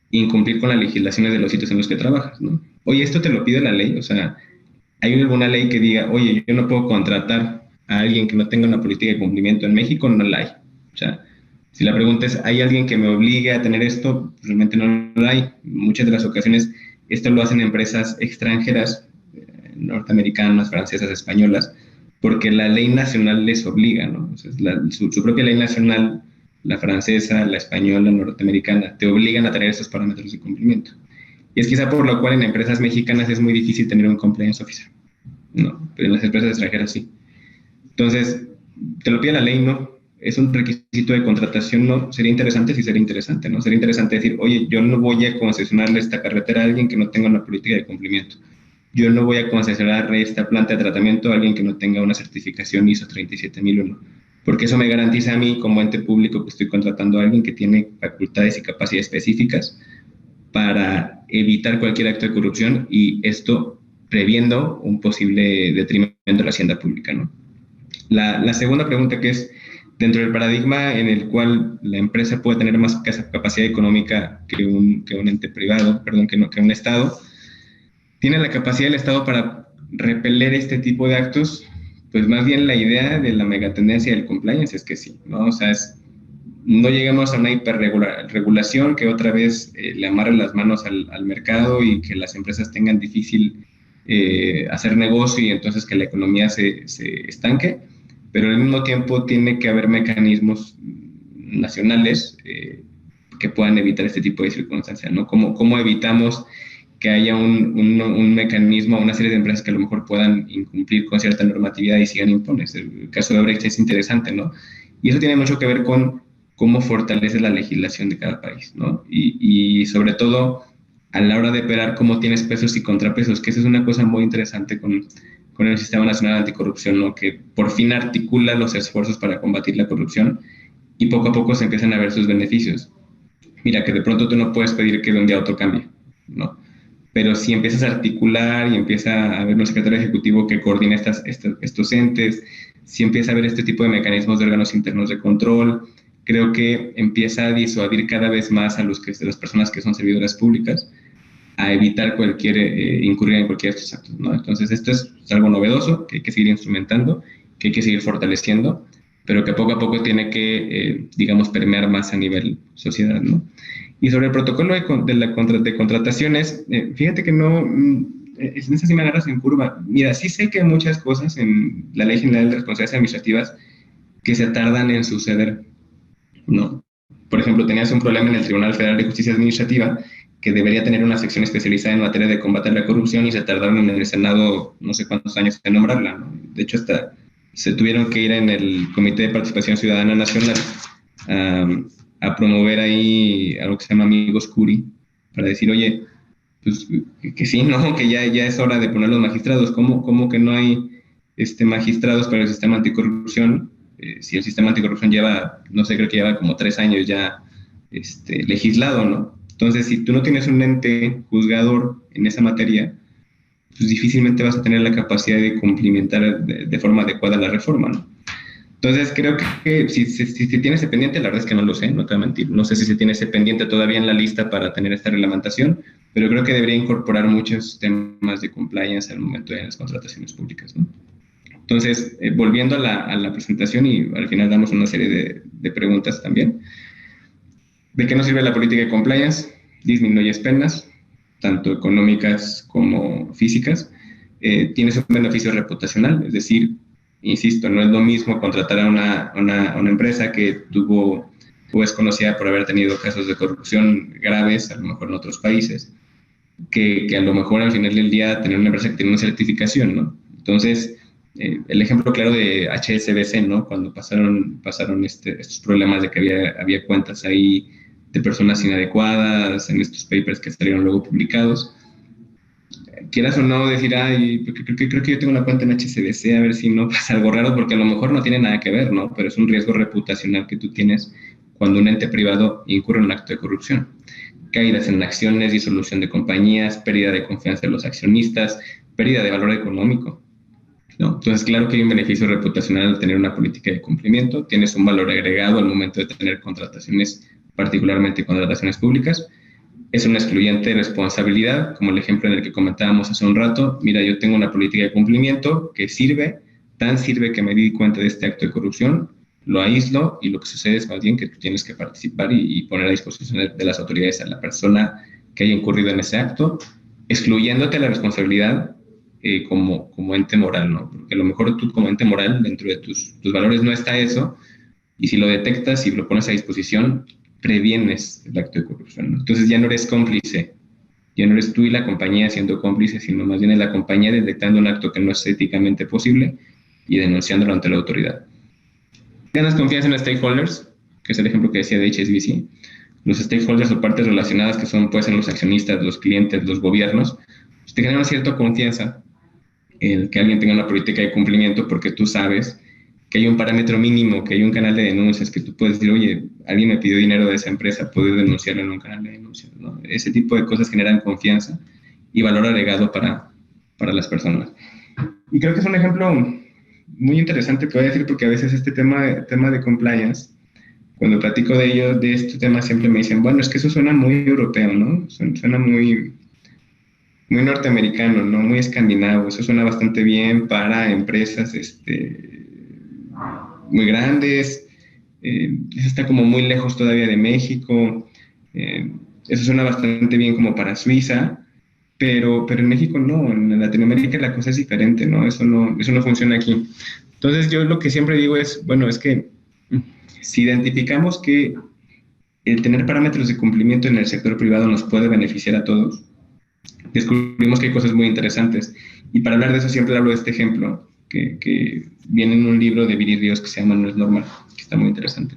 Speaker 3: incumplir con las legislaciones de los sitios en los que trabajas, ¿no? Oye, esto te lo pide la ley, o sea, ¿hay alguna ley que diga, oye, yo no puedo contratar a alguien que no tenga una política de cumplimiento en México? No la hay. O sea, si la pregunta es, ¿hay alguien que me obligue a tener esto? Realmente no la hay. Muchas de las ocasiones esto lo hacen empresas extranjeras, norteamericanas, francesas, españolas, porque la ley nacional les obliga, ¿no? O sea, su propia ley nacional, la francesa, la española, la norteamericana, te obligan a tener esos parámetros de cumplimiento. Y es quizá por lo cual en empresas mexicanas es muy difícil tener un compliance officer, ¿no? Pero en las empresas extranjeras sí. Entonces, te lo pide la ley, ¿no? Es un requisito de contratación, ¿no? Sería interesante, sí sería interesante, ¿no? Sería interesante decir, oye, yo no voy a concesionarle esta carretera a alguien que no tenga una política de cumplimiento. Yo no voy a concesionar esta planta de tratamiento a alguien que no tenga una certificación ISO 37001, porque eso me garantiza a mí como ente público que estoy contratando a alguien que tiene facultades y capacidades específicas para evitar cualquier acto de corrupción y esto previendo un posible detrimento de la hacienda pública, ¿no? La segunda pregunta, que es, dentro del paradigma en el cual la empresa puede tener más capacidad económica que un ente privado, perdón, que un Estado, ¿tiene la capacidad del Estado para repeler este tipo de actos? Pues más bien la idea de la megatendencia del compliance es que sí, ¿no? O sea, no lleguemos a una hiperregulación que otra vez le amarre las manos al mercado y que las empresas tengan difícil hacer negocio y entonces que la economía se estanque, pero al mismo tiempo tiene que haber mecanismos nacionales que puedan evitar este tipo de circunstancias, ¿no? ¿Cómo evitamos que haya un mecanismo, una serie de empresas que a lo mejor puedan incumplir con cierta normatividad y sigan impunes? El caso de Brecht es interesante, ¿no? Y eso tiene mucho que ver con cómo fortalece la legislación de cada país, ¿no? Y sobre todo a la hora de operar cómo tienes pesos y contrapesos, que eso es una cosa muy interesante con el Sistema Nacional Anticorrupción, ¿no? Que por fin articula los esfuerzos para combatir la corrupción y poco a poco se empiezan a ver sus beneficios. Mira, que de pronto tú no puedes pedir que de un día a otro cambie, ¿no? Pero si empiezas a articular y empieza a haber un secretario ejecutivo que coordine estos entes, si empieza a haber este tipo de mecanismos de órganos internos de control, creo que empieza a disuadir cada vez más a las personas que son servidoras públicas a evitar incurrir en cualquiera de estos actos, ¿no? Entonces, esto es algo novedoso que hay que seguir instrumentando, que hay que seguir fortaleciendo, pero que poco a poco tiene que, digamos, permear más a nivel sociedad, ¿no? Y sobre el protocolo de contrataciones, fíjate que no, en esa sí me agarras en curva. Mira, sí sé que hay muchas cosas en la Ley General de Responsabilidades Administrativas que se tardan en suceder, ¿no? Por ejemplo, tenías un problema en el Tribunal Federal de Justicia Administrativa que debería tener una sección especializada en materia de combate a la corrupción y se tardaron en el Senado no sé cuántos años en nombrarla, ¿no? De hecho, hasta se tuvieron que ir en el Comité de Participación Ciudadana Nacional a promover ahí algo que se llama Amigos Curi, para decir, oye, pues que sí, ¿no? Que ya es hora de poner los magistrados. ¿Cómo que no hay magistrados para el sistema anticorrupción? Si el sistema anticorrupción lleva, no sé, creo que lleva como 3 años ya legislado, ¿no? Entonces, si tú no tienes un ente juzgador en esa materia, pues difícilmente vas a tener la capacidad de cumplimentar de forma adecuada la reforma, ¿no? Entonces, creo que si tiene ese pendiente, la verdad es que no lo sé, no te voy a mentir. No sé si se tiene ese pendiente todavía en la lista para tener esta reglamentación, pero creo que debería incorporar muchos temas de compliance al momento de las contrataciones públicas, ¿no? Entonces, volviendo a la presentación y al final damos una serie de preguntas también. ¿De qué nos sirve la política de compliance? Disminuyes penas, tanto económicas como físicas. Tienes un beneficio reputacional, es decir, insisto, no es lo mismo contratar a una empresa que tuvo o es conocida por haber tenido casos de corrupción graves, a lo mejor en otros países, que a lo mejor al final del día tener una empresa que tiene una certificación, ¿no? Entonces, el ejemplo claro de HSBC, ¿no? Cuando pasaron estos problemas de que había cuentas ahí de personas inadecuadas en estos papers que salieron luego publicados. Quieras o no decir, ay, creo que yo tengo una cuenta en HSBC, a ver si no pasa algo raro, porque a lo mejor no tiene nada que ver, ¿no? Pero es un riesgo reputacional que tú tienes cuando un ente privado incurre en un acto de corrupción. Caídas en acciones, disolución de compañías, pérdida de confianza de los accionistas, pérdida de valor económico, ¿no? Entonces, claro que hay un beneficio reputacional al tener una política de cumplimiento, tienes un valor agregado al momento de tener contrataciones, particularmente contrataciones públicas. Es una excluyente responsabilidad, como el ejemplo en el que comentábamos hace un rato. Mira, yo tengo una política de cumplimiento que tan sirve que me di cuenta de este acto de corrupción, lo aíslo y lo que sucede es más bien que tú tienes que participar y poner a disposición de las autoridades a la persona que haya incurrido en ese acto, excluyéndote la responsabilidad como ente moral, ¿no? Porque a lo mejor tú como ente moral, dentro de tus valores no está eso, y si lo detectas y lo pones a disposición, previenes el acto de corrupción, ¿no? Entonces ya no eres cómplice, ya no eres tú y la compañía siendo cómplices, sino más bien es la compañía detectando un acto que no es éticamente posible y denunciándolo ante la autoridad. Ganas confianza en los stakeholders, que es el ejemplo que decía de HSBC. Los stakeholders o partes relacionadas que son, pueden ser los accionistas, los clientes, los gobiernos, pues te generan cierta confianza en que alguien tenga una política de cumplimiento porque tú sabes que hay un parámetro mínimo, que hay un canal de denuncias, que tú puedes decir, oye, alguien me pidió dinero de esa empresa, puedo denunciarlo en un canal de denuncias, ¿no? Ese tipo de cosas generan confianza y valor agregado para las personas. Y creo que es un ejemplo muy interesante que voy a decir, porque a veces este tema de compliance, cuando platico de ellos, de este tema, siempre me dicen, bueno, es que eso suena muy europeo, ¿no? Suena muy, muy norteamericano, ¿no? Muy escandinavo. Eso suena bastante bien para empresas muy grandes. Eso está como muy lejos todavía de México. Eso suena bastante bien como para Suiza. Pero en México no, en Latinoamérica la cosa es diferente, ¿no? Eso no funciona aquí. Entonces yo lo que siempre digo es, bueno, es que si identificamos que el tener parámetros de cumplimiento en el sector privado nos puede beneficiar a todos, descubrimos que hay cosas muy interesantes. Y para hablar de eso siempre hablo de este ejemplo, que viene en un libro de Viri Ríos que se llama No es normal, que está muy interesante.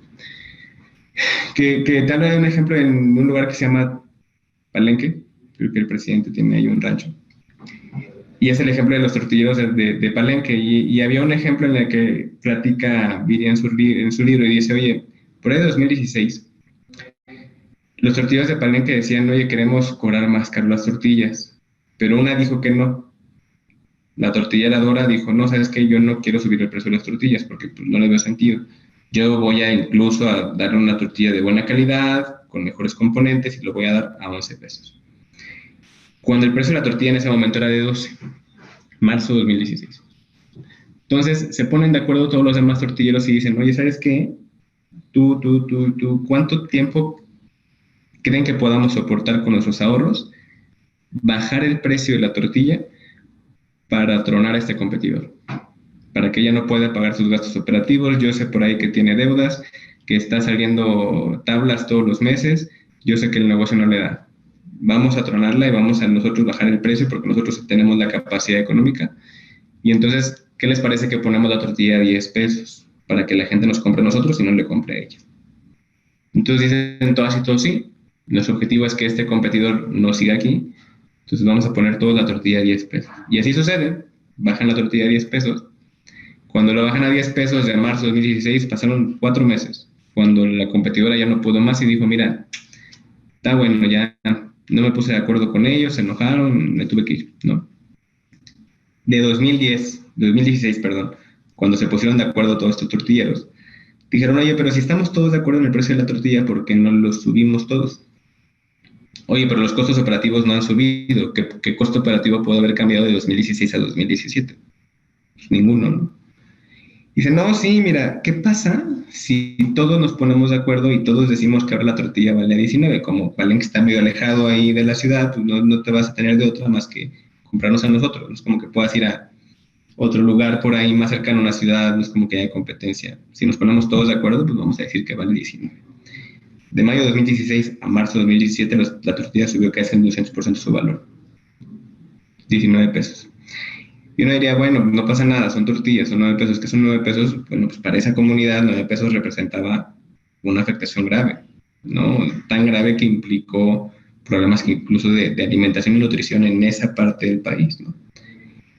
Speaker 3: Que te habla de un ejemplo en un lugar que se llama Palenque, creo que el presidente tiene ahí un rancho. Y es el ejemplo de los tortilleros de Palenque. Y había un ejemplo en el que platica Viri en su libro y dice, oye, por ahí de 2016, los tortilleros de Palenque decían, oye, queremos cobrar más caro las tortillas. Pero una dijo que no. La tortilleradora dijo, no, sabes que yo no quiero subir el precio de las tortillas porque pues, no le veo sentido. Yo voy a incluso a darle una tortilla de buena calidad, con mejores componentes, y lo voy a dar a 11 pesos. Cuando el precio de la tortilla en ese momento era de 12, marzo de 2016. Entonces se ponen de acuerdo todos los demás tortilleros y dicen, oye, ¿sabes qué? Tú, ¿cuánto tiempo creen que podamos soportar con nuestros ahorros bajar el precio de la tortilla para tronar a este competidor? Para que ella no pueda pagar sus gastos operativos. Yo sé por ahí que tiene deudas, que está saliendo tablas todos los meses. Yo sé que el negocio no le da. Vamos a tronarla y vamos a nosotros bajar el precio porque nosotros tenemos la capacidad económica. Y entonces, ¿qué les parece que ponemos la tortilla a 10 pesos para que la gente nos compre a nosotros y no le compre a ella? Entonces dicen todas y todos sí. Nuestro objetivo es que este competidor no siga aquí. Entonces vamos a poner toda la tortilla a 10 pesos. Y así sucede. Bajan la tortilla a 10 pesos. Cuando lo bajan a 10 pesos de marzo de 2016, pasaron 4 meses. Cuando la competidora ya no pudo más y dijo, mira, está bueno, ya no me puse de acuerdo con ellos, se enojaron, me tuve que ir, ¿no? De 2016, perdón, cuando se pusieron de acuerdo todos estos tortilleros, dijeron, oye, pero si estamos todos de acuerdo en el precio de la tortilla, ¿por qué no lo subimos todos? Oye, pero los costos operativos no han subido. ¿Qué costo operativo puede haber cambiado de 2016 a 2017? Pues ninguno, ¿no? Dice, no, sí, mira, ¿qué pasa si todos nos ponemos de acuerdo y todos decimos que ahora la tortilla vale a 19? Como Palenque está medio alejado ahí de la ciudad, pues no te vas a tener de otra más que comprarnos a nosotros. No es como que puedas ir a otro lugar por ahí más cercano a una ciudad, no es como que haya competencia. Si nos ponemos todos de acuerdo, pues vamos a decir que vale 19. De mayo de 2016 a marzo de 2017, la tortilla subió casi en 200% su valor. 19 pesos. Y uno diría, bueno, no pasa nada, son tortillas, son 9 pesos. ¿Qué son 9 pesos? Bueno, pues para esa comunidad 9 pesos representaba una afectación grave, ¿no? Tan grave que implicó problemas que incluso de alimentación y nutrición en esa parte del país, ¿no?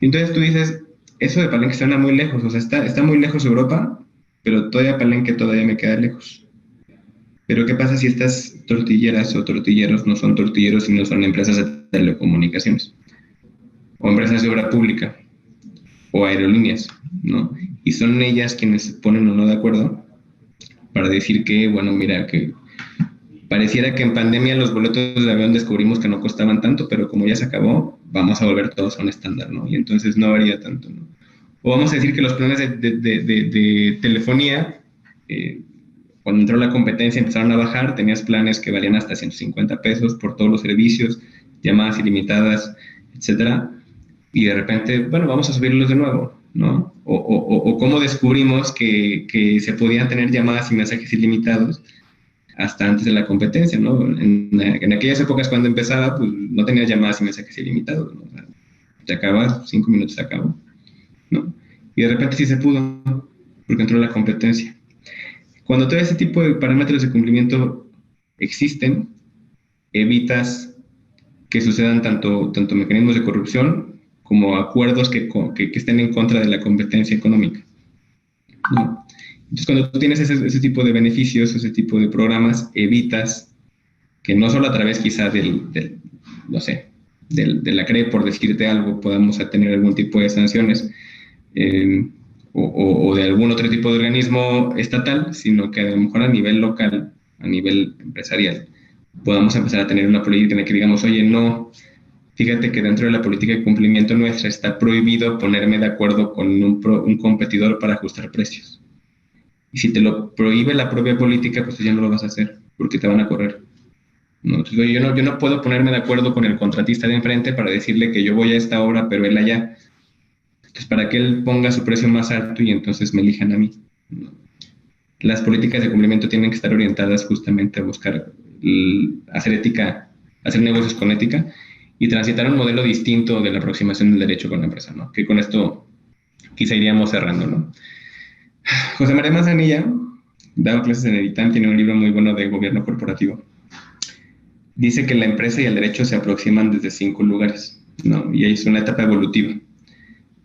Speaker 3: Y entonces tú dices, eso de Palenque suena muy lejos, o sea, está muy lejos Europa, pero todavía Palenque todavía me queda lejos. Pero ¿qué pasa si estas tortilleras o tortilleros no son tortilleros, sino son empresas de telecomunicaciones? O empresas de obra pública, o aerolíneas, ¿no? Y son ellas quienes se ponen o no de acuerdo para decir que, bueno, mira, que pareciera que en pandemia los boletos de avión descubrimos que no costaban tanto, pero como ya se acabó, vamos a volver todos a un estándar, ¿no? Y entonces no varía tanto, ¿no? O vamos a decir que los planes de telefonía, cuando entró la competencia empezaron a bajar, tenías planes que valían hasta 150 pesos por todos los servicios, llamadas ilimitadas, etcétera. Y de repente, bueno, vamos a subirlos de nuevo, ¿no? O cómo descubrimos que se podían tener llamadas y mensajes ilimitados hasta antes de la competencia, ¿no? En aquellas épocas cuando empezaba, pues no tenías llamadas y mensajes ilimitados, ¿no? O sea, te acabas, 5 minutos se acabó, ¿no? Y de repente sí se pudo, porque entró la competencia. Cuando todo ese tipo de parámetros de cumplimiento existen, evitas que sucedan tanto mecanismos de corrupción como acuerdos que estén en contra de la competencia económica, ¿no? Entonces, cuando tú tienes ese tipo de beneficios, ese tipo de programas, evitas que no solo a través quizá no sé, de la CRE, por decirte algo, podamos tener algún tipo de sanciones, o de algún otro tipo de organismo estatal, sino que a lo mejor a nivel local, a nivel empresarial, podamos empezar a tener una política en la que digamos, oye, no, fíjate que dentro de la política de cumplimiento nuestra está prohibido ponerme de acuerdo con un competidor para ajustar precios. Y si te lo prohíbe la propia política, pues tú ya no lo vas a hacer, porque te van a correr. ¿No? Entonces, yo no puedo ponerme de acuerdo con el contratista de enfrente para decirle que yo voy a esta obra, pero él allá. Entonces, para que él ponga su precio más alto y entonces me elijan a mí, ¿no? Las políticas de cumplimiento tienen que estar orientadas justamente a buscar hacer ética, hacer negocios con ética y transitar un modelo distinto de la aproximación del derecho con la empresa, ¿no? Que con esto quizá iríamos cerrando, ¿no? José María Manzanilla, dado clases en el ITAM, tiene un libro muy bueno de gobierno corporativo. Dice que la empresa y el derecho se aproximan desde 5 lugares, ¿no? Y ahí es una etapa evolutiva.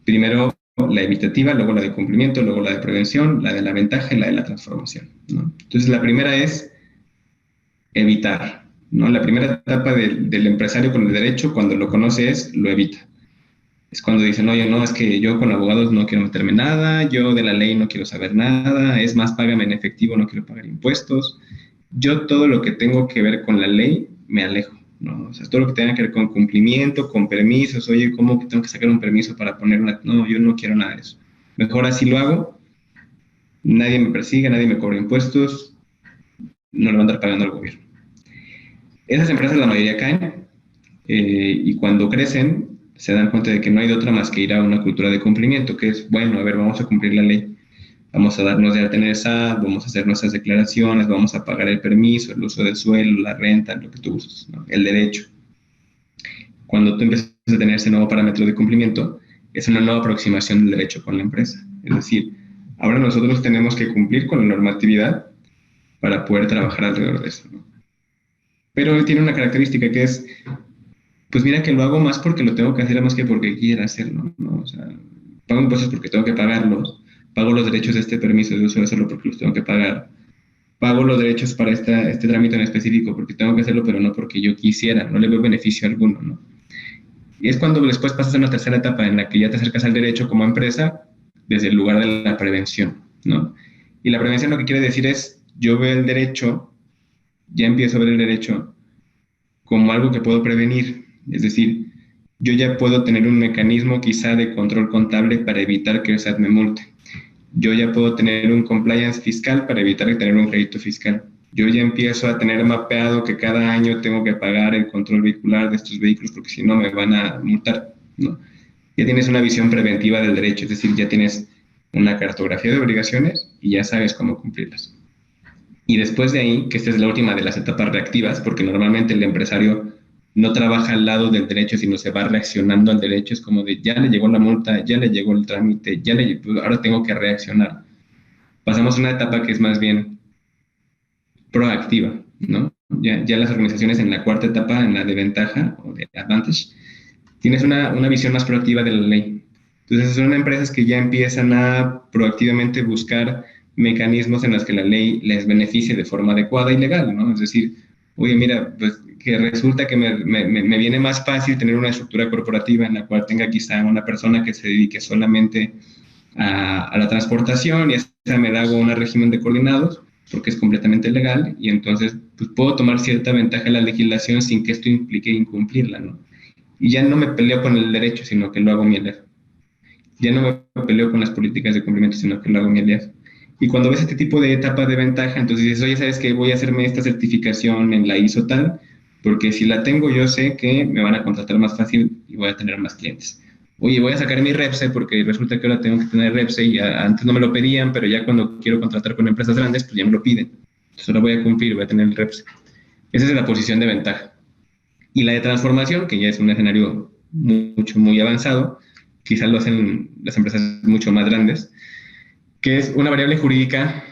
Speaker 3: Primero la evitativa, luego la de cumplimiento, luego la de prevención, la de la ventaja y la de la transformación, ¿no? Entonces, la primera es evitar, ¿no? La primera etapa del empresario con el derecho, cuando lo conoce, lo evita. Es cuando dicen, oye, no, es que yo con abogados no quiero meterme nada, yo de la ley no quiero saber nada, es más, págame en efectivo, no quiero pagar impuestos. Yo todo lo que tengo que ver con la ley me alejo, ¿no? O sea, todo lo que tenga que ver con cumplimiento, con permisos, oye, ¿cómo que tengo que sacar un permiso para poner una...? No, yo no quiero nada de eso. Mejor así lo hago, nadie me persigue, nadie me cobra impuestos, no le va a andar pagando al gobierno. Esas empresas la mayoría caen y cuando crecen se dan cuenta de que no hay de otra más que ir a una cultura de cumplimiento, que es, bueno, a ver, vamos a cumplir la ley, vamos a darnos de alta en el SAT, vamos a hacer nuestras declaraciones, vamos a pagar el permiso, el uso del suelo, la renta, lo que tú uses, ¿no? El derecho. Cuando tú empiezas a tener ese nuevo parámetro de cumplimiento, es una nueva aproximación del derecho con la empresa. Es decir, ahora nosotros tenemos que cumplir con la normatividad para poder trabajar alrededor de eso, ¿no? Pero tiene una característica que es, pues mira que lo hago más porque lo tengo que hacer más que porque quiera hacerlo, ¿no? O sea, pago impuestos porque tengo que pagarlos, pago los derechos de este permiso de uso de suelo porque los tengo que pagar, pago los derechos para este trámite en específico porque tengo que hacerlo, pero no porque yo quisiera, no le veo beneficio alguno, ¿no? Y es cuando después pasas a una tercera etapa en la que ya te acercas al derecho como empresa desde el lugar de la prevención, ¿no? Y la prevención lo que quiere decir es, yo veo el derecho, ya empiezo a ver el derecho como algo que puedo prevenir, es decir, yo ya puedo tener un mecanismo quizá de control contable para evitar que el SAT me multe. Yo ya puedo tener un compliance fiscal para evitar tener un crédito fiscal. Yo ya empiezo a tener mapeado que cada año tengo que pagar el control vehicular de estos vehículos porque si no me van a multar, ¿no? Ya tienes una visión preventiva del derecho, es decir, ya tienes una cartografía de obligaciones y ya sabes cómo cumplirlas. Y después de ahí, que esta es la última de las etapas reactivas, porque normalmente el empresario no trabaja al lado del derecho, sino se va reaccionando al derecho, es como de ya le llegó la multa, ya le llegó el trámite, ahora tengo que reaccionar. Pasamos a una etapa que es más bien proactiva, ¿no? Ya las organizaciones en la cuarta etapa, en la de ventaja o de advantage, tienes una visión más proactiva de la ley. Entonces son empresas que ya empiezan a proactivamente buscar mecanismos en los que la ley les beneficie de forma adecuada y legal, ¿no? Es decir, oye, mira, pues que resulta que me viene más fácil tener una estructura corporativa en la cual tenga quizá una persona que se dedique solamente a la transportación y esa me hago un régimen de coordinados porque es completamente legal y entonces pues, puedo tomar cierta ventaja en la legislación sin que esto implique incumplirla, ¿no? Y ya no me peleo con el derecho, sino que lo hago mi aliado. Ya no me peleo con las políticas de cumplimiento, sino que lo hago mi aliado. Y cuando ves este tipo de etapa de ventaja, entonces dices, oye, ¿sabes qué? Voy a hacerme esta certificación en la ISO tal, porque si la tengo yo sé que me van a contratar más fácil y voy a tener más clientes. Oye, voy a sacar mi REPSE porque resulta que ahora tengo que tener REPSE y antes no me lo pedían, pero ya cuando quiero contratar con empresas grandes, pues ya me lo piden. Entonces ahora voy a cumplir, voy a tener el REPSE. Esa es la posición de ventaja. Y la de transformación, que ya es un escenario muy avanzado, quizás lo hacen las empresas mucho más grandes, que es una variable jurídica,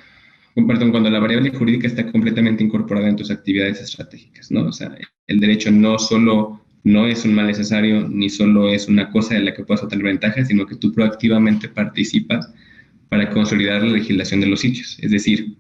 Speaker 3: perdón, cuando la variable jurídica está completamente incorporada en tus actividades estratégicas, ¿no? O sea, el derecho no solo no es un mal necesario, ni solo es una cosa de la que puedas obtener ventaja, sino que tú proactivamente participas para consolidar la legislación de los sitios. Es decir,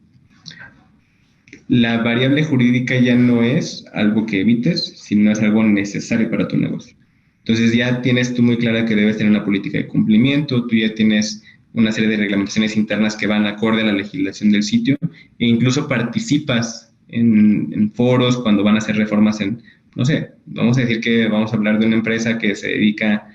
Speaker 3: la variable jurídica ya no es algo que evites, sino es algo necesario para tu negocio. Entonces ya tienes tú muy clara que debes tener una política de cumplimiento, tú ya tienes una serie de reglamentaciones internas que van acorde a la legislación del sitio, e incluso participas en foros cuando van a hacer reformas en, no sé, vamos a decir que vamos a hablar de una empresa que se dedica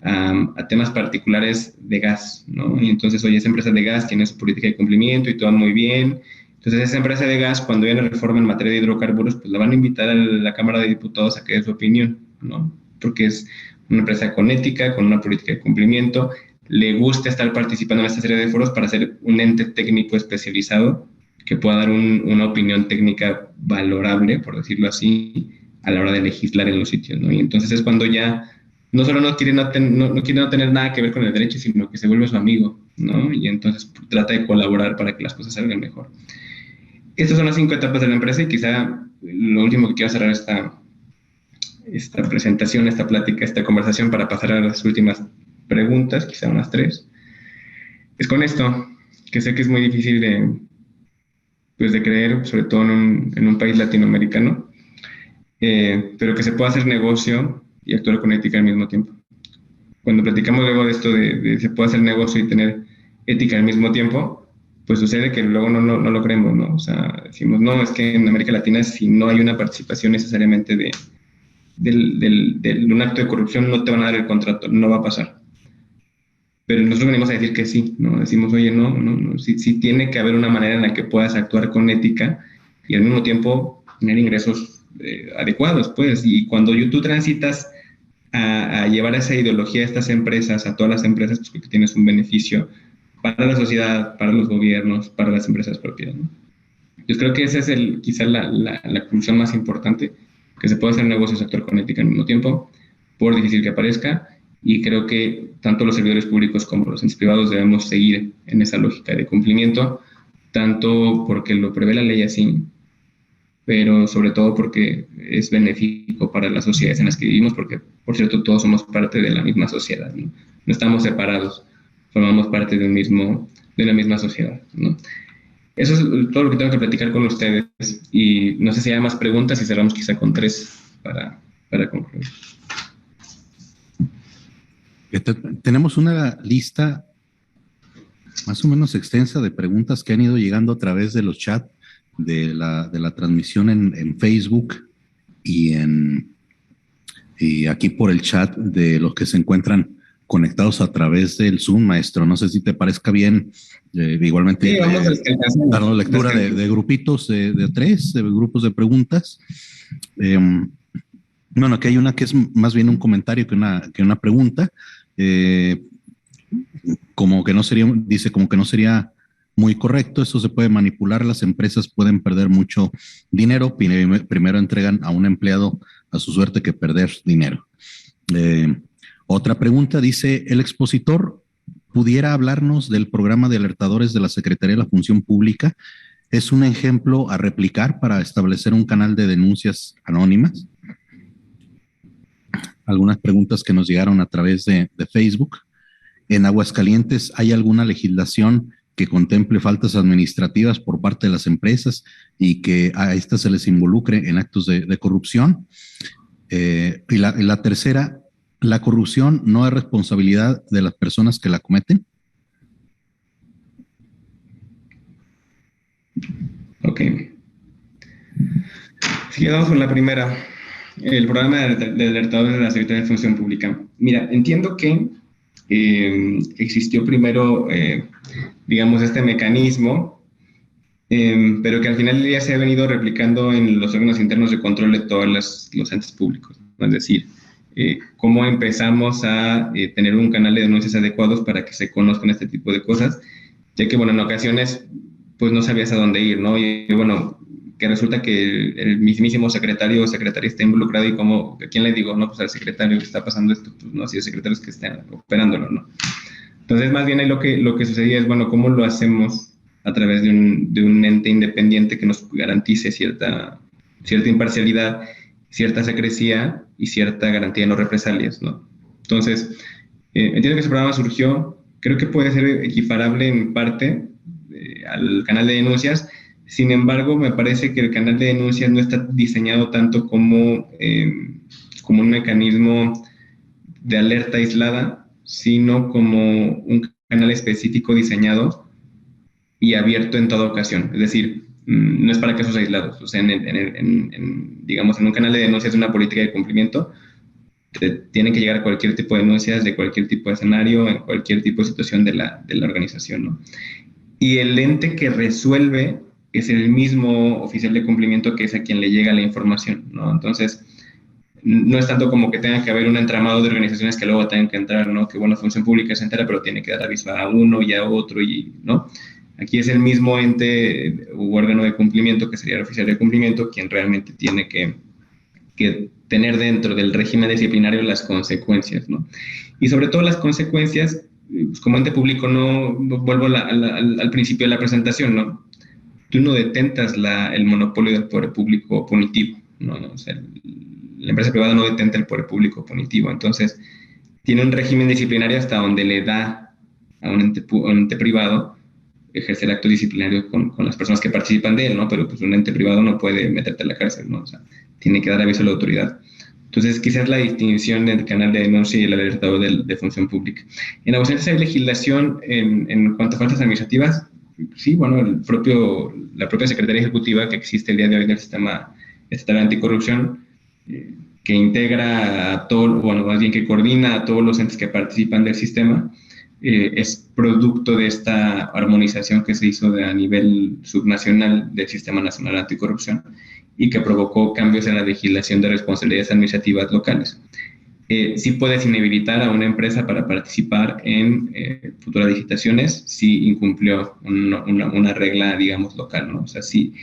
Speaker 3: a temas particulares de gas, ¿no? Y entonces, oye, esa empresa de gas tiene su política de cumplimiento y todo muy bien. Entonces, esa empresa de gas, cuando viene reforma en materia de hidrocarburos, pues la van a invitar a la Cámara de Diputados a que dé su opinión, ¿no? Porque es una empresa con ética, con una política de cumplimiento, le gusta estar participando en esta serie de foros para ser un ente técnico especializado que pueda dar una opinión técnica valorable, por decirlo así, a la hora de legislar en los sitios, ¿no? Y entonces es cuando ya no solo no quiere no tener nada que ver con el derecho, sino que se vuelve su amigo, ¿no? Y entonces trata de colaborar para que las cosas salgan mejor. Estas son las 5 etapas de la empresa y quizá lo último que quiero cerrar esta presentación, esta plática, esta conversación para pasar a las últimas preguntas, quizá unas 3, es con esto, que sé que es muy difícil de creer, sobre todo en un país latinoamericano, pero que se pueda hacer negocio y actuar con ética al mismo tiempo. Cuando platicamos luego de esto de se puede hacer negocio y tener ética al mismo tiempo, pues sucede que luego no lo creemos, ¿no? O sea, decimos, no, es que en América Latina si no hay una participación necesariamente de un acto de corrupción no te van a dar el contrato, no va a pasar. Pero nosotros venimos a decir que sí, ¿no? Decimos, oye, no, sí tiene que haber una manera en la que puedas actuar con ética y al mismo tiempo tener ingresos adecuados, pues. Y cuando tú transitas a llevar esa ideología a estas empresas, a todas las empresas, pues porque tienes un beneficio para la sociedad, para los gobiernos, para las empresas propias, ¿no? Yo creo que esa es quizás la conclusión más importante, que se puede hacer negocios y actuar con ética al mismo tiempo, por difícil que parezca, y creo que tanto los servidores públicos como los entes privados debemos seguir en esa lógica de cumplimiento, tanto porque lo prevé la ley así, pero sobre todo porque es benéfico para las sociedades en las que vivimos, porque, por cierto, todos somos parte de la misma sociedad, ¿no? No estamos separados, formamos parte de la misma sociedad, ¿no? Eso es todo lo que tengo que platicar con ustedes, y no sé si hay más preguntas y cerramos quizá con 3 para concluir.
Speaker 1: Tenemos una lista más o menos extensa de preguntas que han ido llegando a través de los chats de la transmisión en Facebook y aquí por el chat de los que se encuentran conectados a través del Zoom, maestro. No sé si te parezca bien, igualmente,
Speaker 3: sí,
Speaker 1: darnos lectura de grupitos de 3, de grupos de preguntas. Bueno, aquí hay una que es más bien un comentario que una pregunta. Como que no sería muy correcto, eso se puede manipular, las empresas pueden perder mucho dinero, primero entregan a un empleado a su suerte que perder dinero. Otra pregunta dice, ¿el expositor pudiera hablarnos del programa de alertadores de la Secretaría de la Función Pública? ¿Es un ejemplo a replicar para establecer un canal de denuncias anónimas? Algunas preguntas que nos llegaron a través de Facebook. ¿En Aguascalientes hay alguna legislación que contemple faltas administrativas por parte de las empresas y que a estas se les involucre en actos de corrupción? Y la tercera, ¿la corrupción no es responsabilidad de las personas que la cometen?
Speaker 3: Ok. Sigamos con la primera. El programa de alertadores de la Secretaría de Función Pública. Mira, entiendo que existió primero, digamos, este mecanismo, pero que al final del día se ha venido replicando en los órganos internos de control de todos los entes públicos, ¿no? Es decir, cómo empezamos a tener un canal de denuncias adecuados para que se conozcan este tipo de cosas, ya que, bueno, en ocasiones, pues no sabías a dónde ir, ¿no? Y bueno, que resulta que el mismísimo secretario o secretaria está involucrado y como, ¿a quién le digo? No, pues al secretario que está pasando esto, pues no, si hay secretarios que estén operándolo, ¿no? Entonces, más bien ahí lo que sucedía es, bueno, ¿cómo lo hacemos a través de un ente independiente que nos garantice cierta imparcialidad, cierta secrecía y cierta garantía de no represalias, ¿no? Entonces, entiendo que ese programa surgió creo que puede ser equiparable en parte al canal de denuncias. Sin embargo, me parece que el canal de denuncias no está diseñado tanto como un mecanismo de alerta aislada, sino como un canal específico diseñado y abierto en toda ocasión. Es decir, no es para casos aislados. O sea, digamos, en un canal de denuncias de una política de cumplimiento, tienen que llegar a cualquier tipo de denuncias, de cualquier tipo de escenario, en cualquier tipo de situación de la organización, ¿no? Y el ente que resuelve es el mismo oficial de cumplimiento que es a quien le llega la información, ¿no? Entonces, no es tanto como que tenga que haber un entramado de organizaciones que luego tengan que entrar, ¿no? Que bueno, función pública se entera, pero tiene que dar aviso a uno y a otro, y, ¿no? Aquí es el mismo ente u órgano de cumplimiento, que sería el oficial de cumplimiento, quien realmente tiene que tener dentro del régimen disciplinario las consecuencias, ¿no? Y sobre todo las consecuencias, pues como ente público, no vuelvo al principio de la presentación, ¿no? Tú no detentas el monopolio del poder público punitivo, ¿no? O sea, la empresa privada no detenta el poder público punitivo, entonces tiene un régimen disciplinario hasta donde le da a un ente privado ejercer actos disciplinarios con las personas que participan de él, ¿no? Pero pues un ente privado no puede meterte a la cárcel, ¿no? O sea, tiene que dar aviso a la autoridad. Entonces, quizás la distinción entre el canal de denuncia y el alertador de función pública. En ausencia de legislación, en cuanto a faltas administrativas, sí, bueno, la propia Secretaría Ejecutiva que existe el día de hoy del Sistema Estatal Anticorrupción, que integra a todo, bueno, más bien que coordina a todos los entes que participan del sistema, es producto de esta armonización que se hizo a nivel subnacional del Sistema Nacional Anticorrupción y que provocó cambios en la legislación de responsabilidades administrativas locales. Sí puedes inhabilitar a una empresa para participar en futuras licitaciones si incumplió una regla, digamos, local, ¿no? O sea, sí,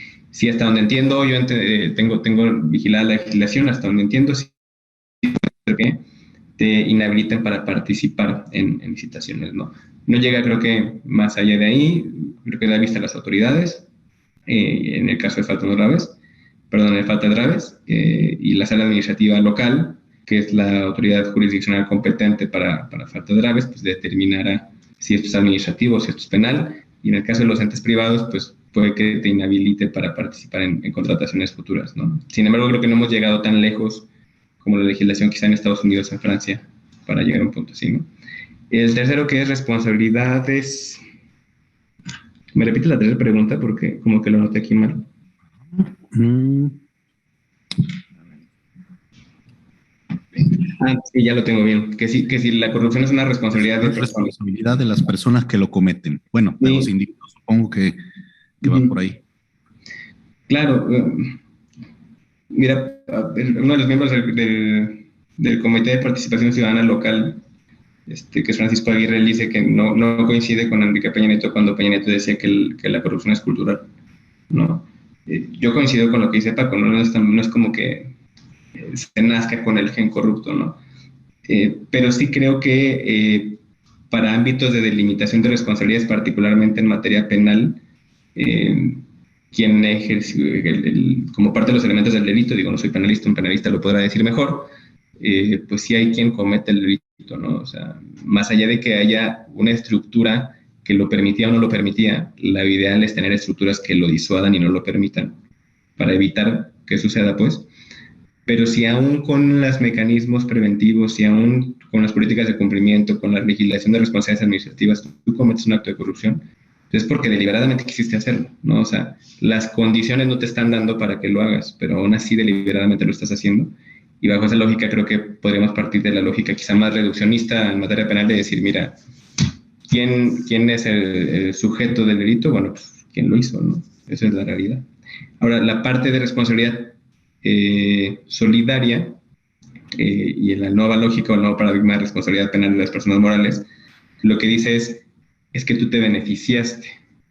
Speaker 3: hasta donde entiendo, yo tengo vigilada la legislación, hasta donde entiendo, sí, que te inhabiliten para participar en licitaciones, ¿no? No llega, creo que más allá de ahí, creo que da vista a las autoridades, en el caso de faltas graves, y la sala administrativa local, que es la autoridad jurisdiccional competente para faltas graves, pues determinará si esto es administrativo, si esto es penal, y en el caso de los entes privados, pues puede que te inhabilite para participar en contrataciones futuras, ¿no? Sin embargo, creo que no hemos llegado tan lejos como la legislación quizá en Estados Unidos o en Francia para llegar a un punto así, ¿no? El tercero, que es responsabilidades. ¿Me repite la tercera pregunta? Porque como que lo noté aquí mal. Sí, ya lo tengo bien. Que si la corrupción es una responsabilidad
Speaker 1: de responsabilidad de las personas que lo cometen. Bueno, de los individuos, supongo que va por ahí.
Speaker 3: Claro. Mira, uno de los miembros del Comité de Participación Ciudadana local, que es Francisco Aguirre, dice que no coincide con Enrique Peña Nieto cuando Peña Nieto decía que la corrupción es cultural, ¿no? Yo coincido con lo que dice Paco, no es como que se nazca con el gen corrupto, ¿no? Pero sí creo que para ámbitos de delimitación de responsabilidades, particularmente en materia penal, quien ejerce como parte de los elementos del delito, digo, no soy penalista, un penalista lo podrá decir mejor, pues sí hay quien comete el delito, ¿no? O sea, más allá de que haya una estructura que lo permitía o no lo permitía, la ideal es tener estructuras que lo disuadan y no lo permitan, para evitar que suceda, pues. Pero si aún con los mecanismos preventivos, si aún con las políticas de cumplimiento, con la legislación de responsabilidades administrativas, tú cometes un acto de corrupción, es porque deliberadamente quisiste hacerlo, ¿no? O sea, las condiciones no te están dando para que lo hagas, pero aún así deliberadamente lo estás haciendo. Y bajo esa lógica creo que podríamos partir de la lógica quizá más reduccionista en materia penal de decir, mira, ¿quién es el sujeto del delito? Bueno, pues, ¿quién lo hizo, no? Esa es la realidad. Ahora, la parte de responsabilidad solidaria y en la nueva lógica o el nuevo paradigma de responsabilidad penal de las personas morales, lo que dice es que tú te beneficiaste,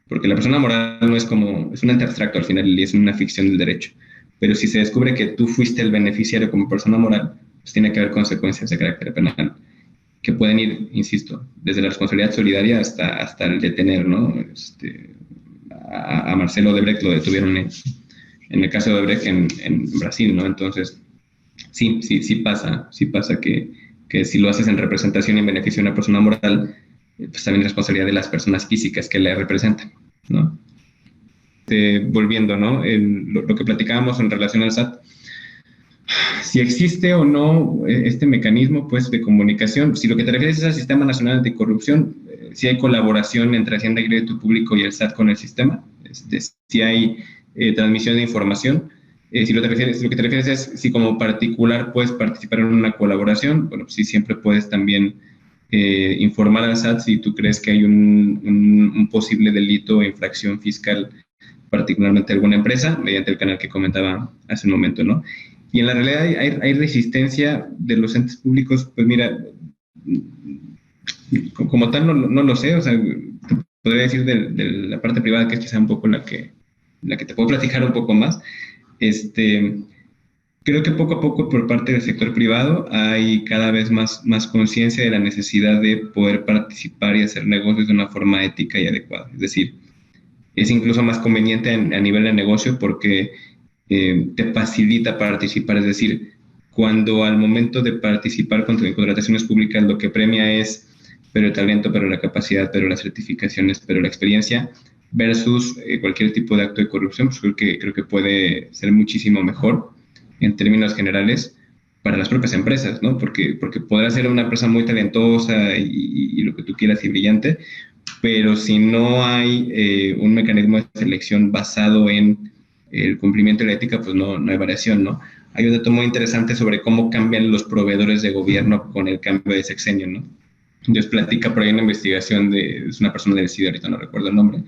Speaker 3: porque la persona moral no es como, es un ente abstracto al final y es una ficción del derecho, pero si se descubre que tú fuiste el beneficiario como persona moral, pues tiene que haber consecuencias de carácter penal que pueden ir, insisto, desde la responsabilidad solidaria hasta el detener, ¿no? A Marcelo Odebrecht lo detuvieron en el caso de Odebrecht en Brasil, ¿no? Entonces, sí pasa que si lo haces en representación y en beneficio de una persona moral, pues también responsabilidad de las personas físicas que la representan, ¿no? Volviendo, ¿no? Lo que platicábamos en relación al SAT, si existe o no este mecanismo pues, de comunicación, si lo que te refieres es al Sistema Nacional Anticorrupción, si hay colaboración entre Hacienda y Crédito Público y el SAT con el sistema, si hay transmisión de información, si lo que te refieres es si como particular puedes participar en una colaboración, bueno, pues sí, siempre puedes también informar al SAT si tú crees que hay un posible delito o infracción fiscal, particularmente alguna empresa, mediante el canal que comentaba hace un momento, ¿no? Y en la realidad hay resistencia de los entes públicos, pues mira, como tal no lo sé, o sea, te podría decir de la parte privada, que es quizá un poco la que te puedo platicar un poco más. Creo que poco a poco por parte del sector privado hay cada vez más conciencia de la necesidad de poder participar y hacer negocios de una forma ética y adecuada. Es decir, es incluso más conveniente a nivel de negocio porque te facilita participar. Es decir, cuando al momento de participar con contrataciones públicas lo que premia es pero el talento, pero la capacidad, pero las certificaciones, pero la experiencia, versus cualquier tipo de acto de corrupción, pues creo que puede ser muchísimo mejor en términos generales para las propias empresas, ¿no? Porque podrá ser una empresa muy talentosa y lo que tú quieras y brillante, pero si no hay un mecanismo de selección basado en el cumplimiento de la ética, pues no hay variación, ¿no? Hay un dato muy interesante sobre cómo cambian los proveedores de gobierno con el cambio de sexenio, ¿no? Entonces platica por ahí una investigación es una persona del CID, ahorita no recuerdo el nombre,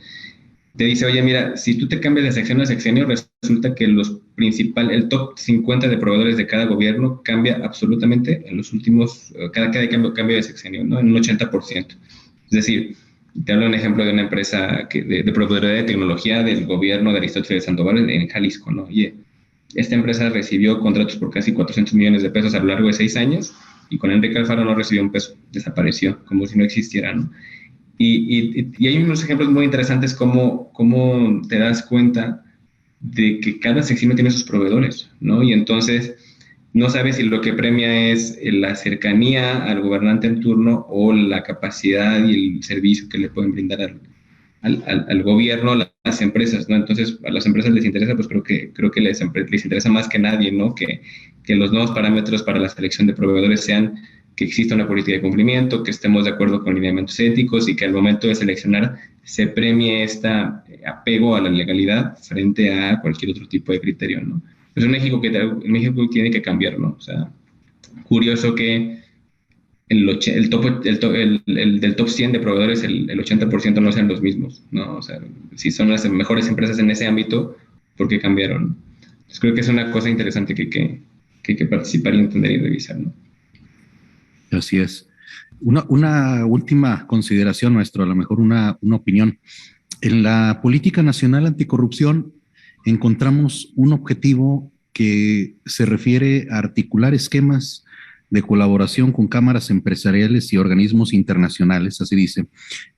Speaker 3: te dice, oye, mira, si tú te cambias de sección a sexenio, resulta que el top 50 de proveedores de cada gobierno cambia absolutamente en los últimos, cada cambio de sexenio, ¿no? En un 80%. Es decir, te hablo de un ejemplo de una empresa de proveeduría de tecnología del gobierno de Aristóteles Sandoval en Jalisco, ¿no? Oye, esta empresa recibió contratos por casi 400 millones de pesos a lo largo de 6 años y con Enrique Alfaro no recibió un peso, desapareció, como si no existiera, ¿no? Y hay unos ejemplos muy interesantes cómo te das cuenta de que cada sección tiene sus proveedores, ¿no? Y entonces no sabes si lo que premia es la cercanía al gobernante en turno o la capacidad y el servicio que le pueden brindar al gobierno, a las empresas, ¿no? Entonces, a las empresas les interesa, pues creo que les interesa más que nadie, ¿no? Que los nuevos parámetros para la selección de proveedores sean que exista una política de cumplimiento, que estemos de acuerdo con lineamientos éticos y que al momento de seleccionar se premie este apego a la legalidad frente a cualquier otro tipo de criterio, ¿no? Es un México México tiene que cambiar, ¿no? O sea, curioso que del top 100 de proveedores, el 80% no sean los mismos, ¿no? O sea, si son las mejores empresas en ese ámbito, ¿por qué cambiaron? Entonces creo que es una cosa interesante que hay que participar y entender y revisar, ¿no?
Speaker 1: Así es. Una última consideración, maestro, a lo mejor una opinión. En la política nacional anticorrupción encontramos un objetivo que se refiere a articular esquemas de colaboración con cámaras empresariales y organismos internacionales, así dice,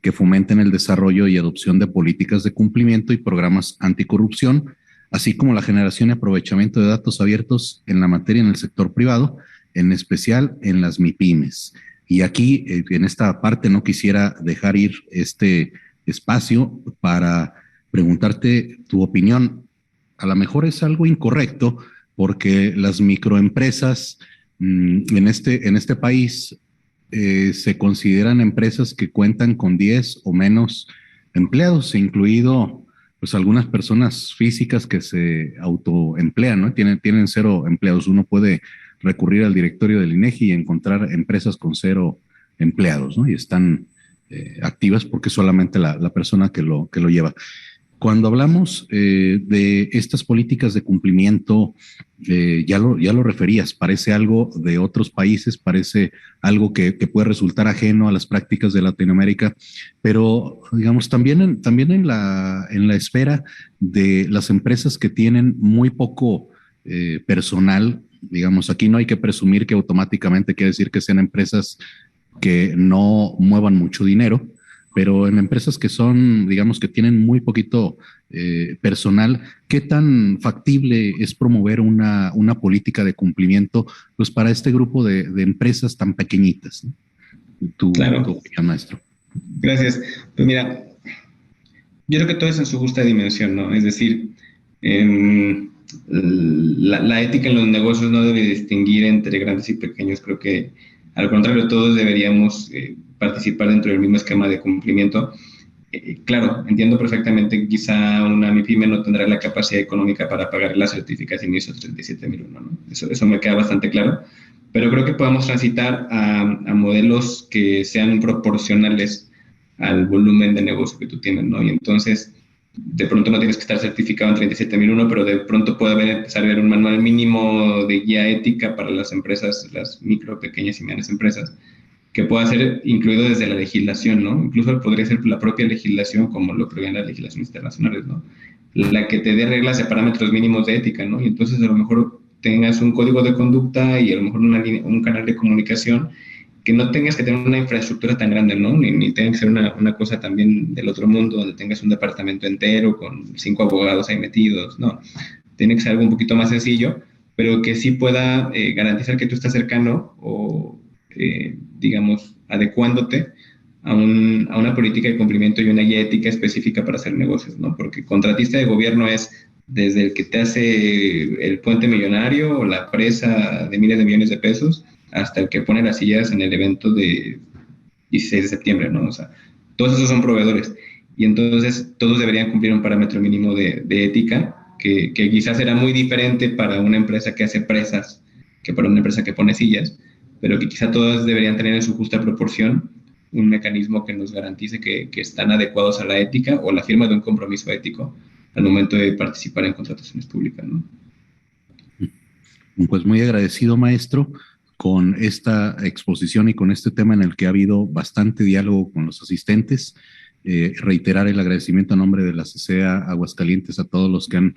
Speaker 1: que fomenten el desarrollo y adopción de políticas de cumplimiento y programas anticorrupción, así como la generación y aprovechamiento de datos abiertos en la materia en el sector privado, en especial en las MIPYMES. Y aquí, en esta parte, no quisiera dejar ir este espacio para preguntarte tu opinión. A lo mejor es algo incorrecto porque las microempresas en este país se consideran empresas que cuentan con 10 o menos empleados, incluido pues algunas personas físicas que se autoemplean, ¿no? Tienen 0 empleados. Uno puede recurrir al directorio del INEGI y encontrar empresas con 0 empleados, ¿no? Y están activas porque es solamente la persona que lo lleva. Cuando hablamos de estas políticas de cumplimiento, ya lo referías, parece algo de otros países, parece algo que puede resultar ajeno a las prácticas de Latinoamérica, pero digamos también en la esfera de las empresas que tienen muy poco personal, digamos, aquí no hay que presumir que automáticamente quiere decir que sean empresas que no muevan mucho dinero, pero en empresas que son, digamos, que tienen muy poquito personal, ¿qué tan factible es promover una política de cumplimiento pues para este grupo de empresas tan pequeñitas, ¿no? Tu opinión, maestro.
Speaker 3: Gracias. Pues mira, yo creo que todo es en su justa dimensión, ¿no? Es decir, em, la ética en los negocios no debe distinguir entre grandes y pequeños. Creo que, al contrario, todos deberíamos participar dentro del mismo esquema de cumplimiento. Claro, entiendo perfectamente que quizá una MIPYME no tendrá la capacidad económica para pagar la certificación ISO 37001, ¿no? Eso me queda bastante claro, pero creo que podemos transitar a modelos que sean proporcionales al volumen de negocio que tú tienes, ¿no? Y entonces, de pronto no tienes que estar certificado en 37001, pero de pronto puede empezar a haber un manual mínimo de guía ética para las empresas, las micro, pequeñas y medianas empresas, que pueda ser incluido desde la legislación, ¿no? Incluso podría ser la propia legislación, como lo prevían las legislaciones internacionales, ¿no? La que te dé reglas de parámetros mínimos de ética, ¿no? Y entonces a lo mejor tengas un código de conducta y a lo mejor un canal de comunicación que no tengas que tener una infraestructura tan grande, ¿no? Ni tenga que ser una cosa también del otro mundo, donde tengas un departamento entero con 5 abogados ahí metidos, no. Tiene que ser algo un poquito más sencillo, pero que sí pueda garantizar que tú estás cercano o digamos, adecuándote a una política de cumplimiento y una guía ética específica para hacer negocios, ¿no? Porque contratista de gobierno es desde el que te hace el puente millonario o la presa de miles de millones de pesos hasta el que pone las sillas en el evento de 16 de septiembre, ¿no? O sea, todos esos son proveedores. Y entonces todos deberían cumplir un parámetro mínimo de ética que quizás será muy diferente para una empresa que hace presas que para una empresa que pone sillas, pero que quizá todas deberían tener en su justa proporción un mecanismo que nos garantice que están adecuados a la ética o la firma de un compromiso ético al momento de participar en contrataciones públicas, ¿no?
Speaker 1: Pues muy agradecido, maestro, con esta exposición y con este tema en el que ha habido bastante diálogo con los asistentes. Reiterar el agradecimiento a nombre de la CCEA Aguascalientes a todos los que han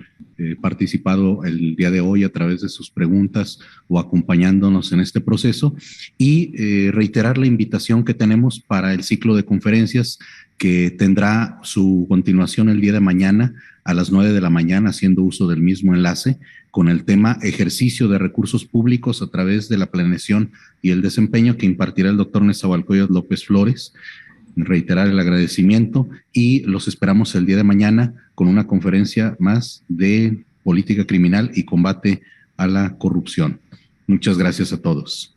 Speaker 1: participado el día de hoy a través de sus preguntas o acompañándonos en este proceso y reiterar la invitación que tenemos para el ciclo de conferencias que tendrá su continuación el día de mañana a las 9 de la mañana, haciendo uso del mismo enlace, con el tema ejercicio de recursos públicos a través de la planeación y el desempeño que impartirá el doctor Nezahualcóyotl López Flores. Reiterar el agradecimiento y los esperamos el día de mañana con una conferencia más de política criminal y combate a la corrupción. Muchas gracias a todos.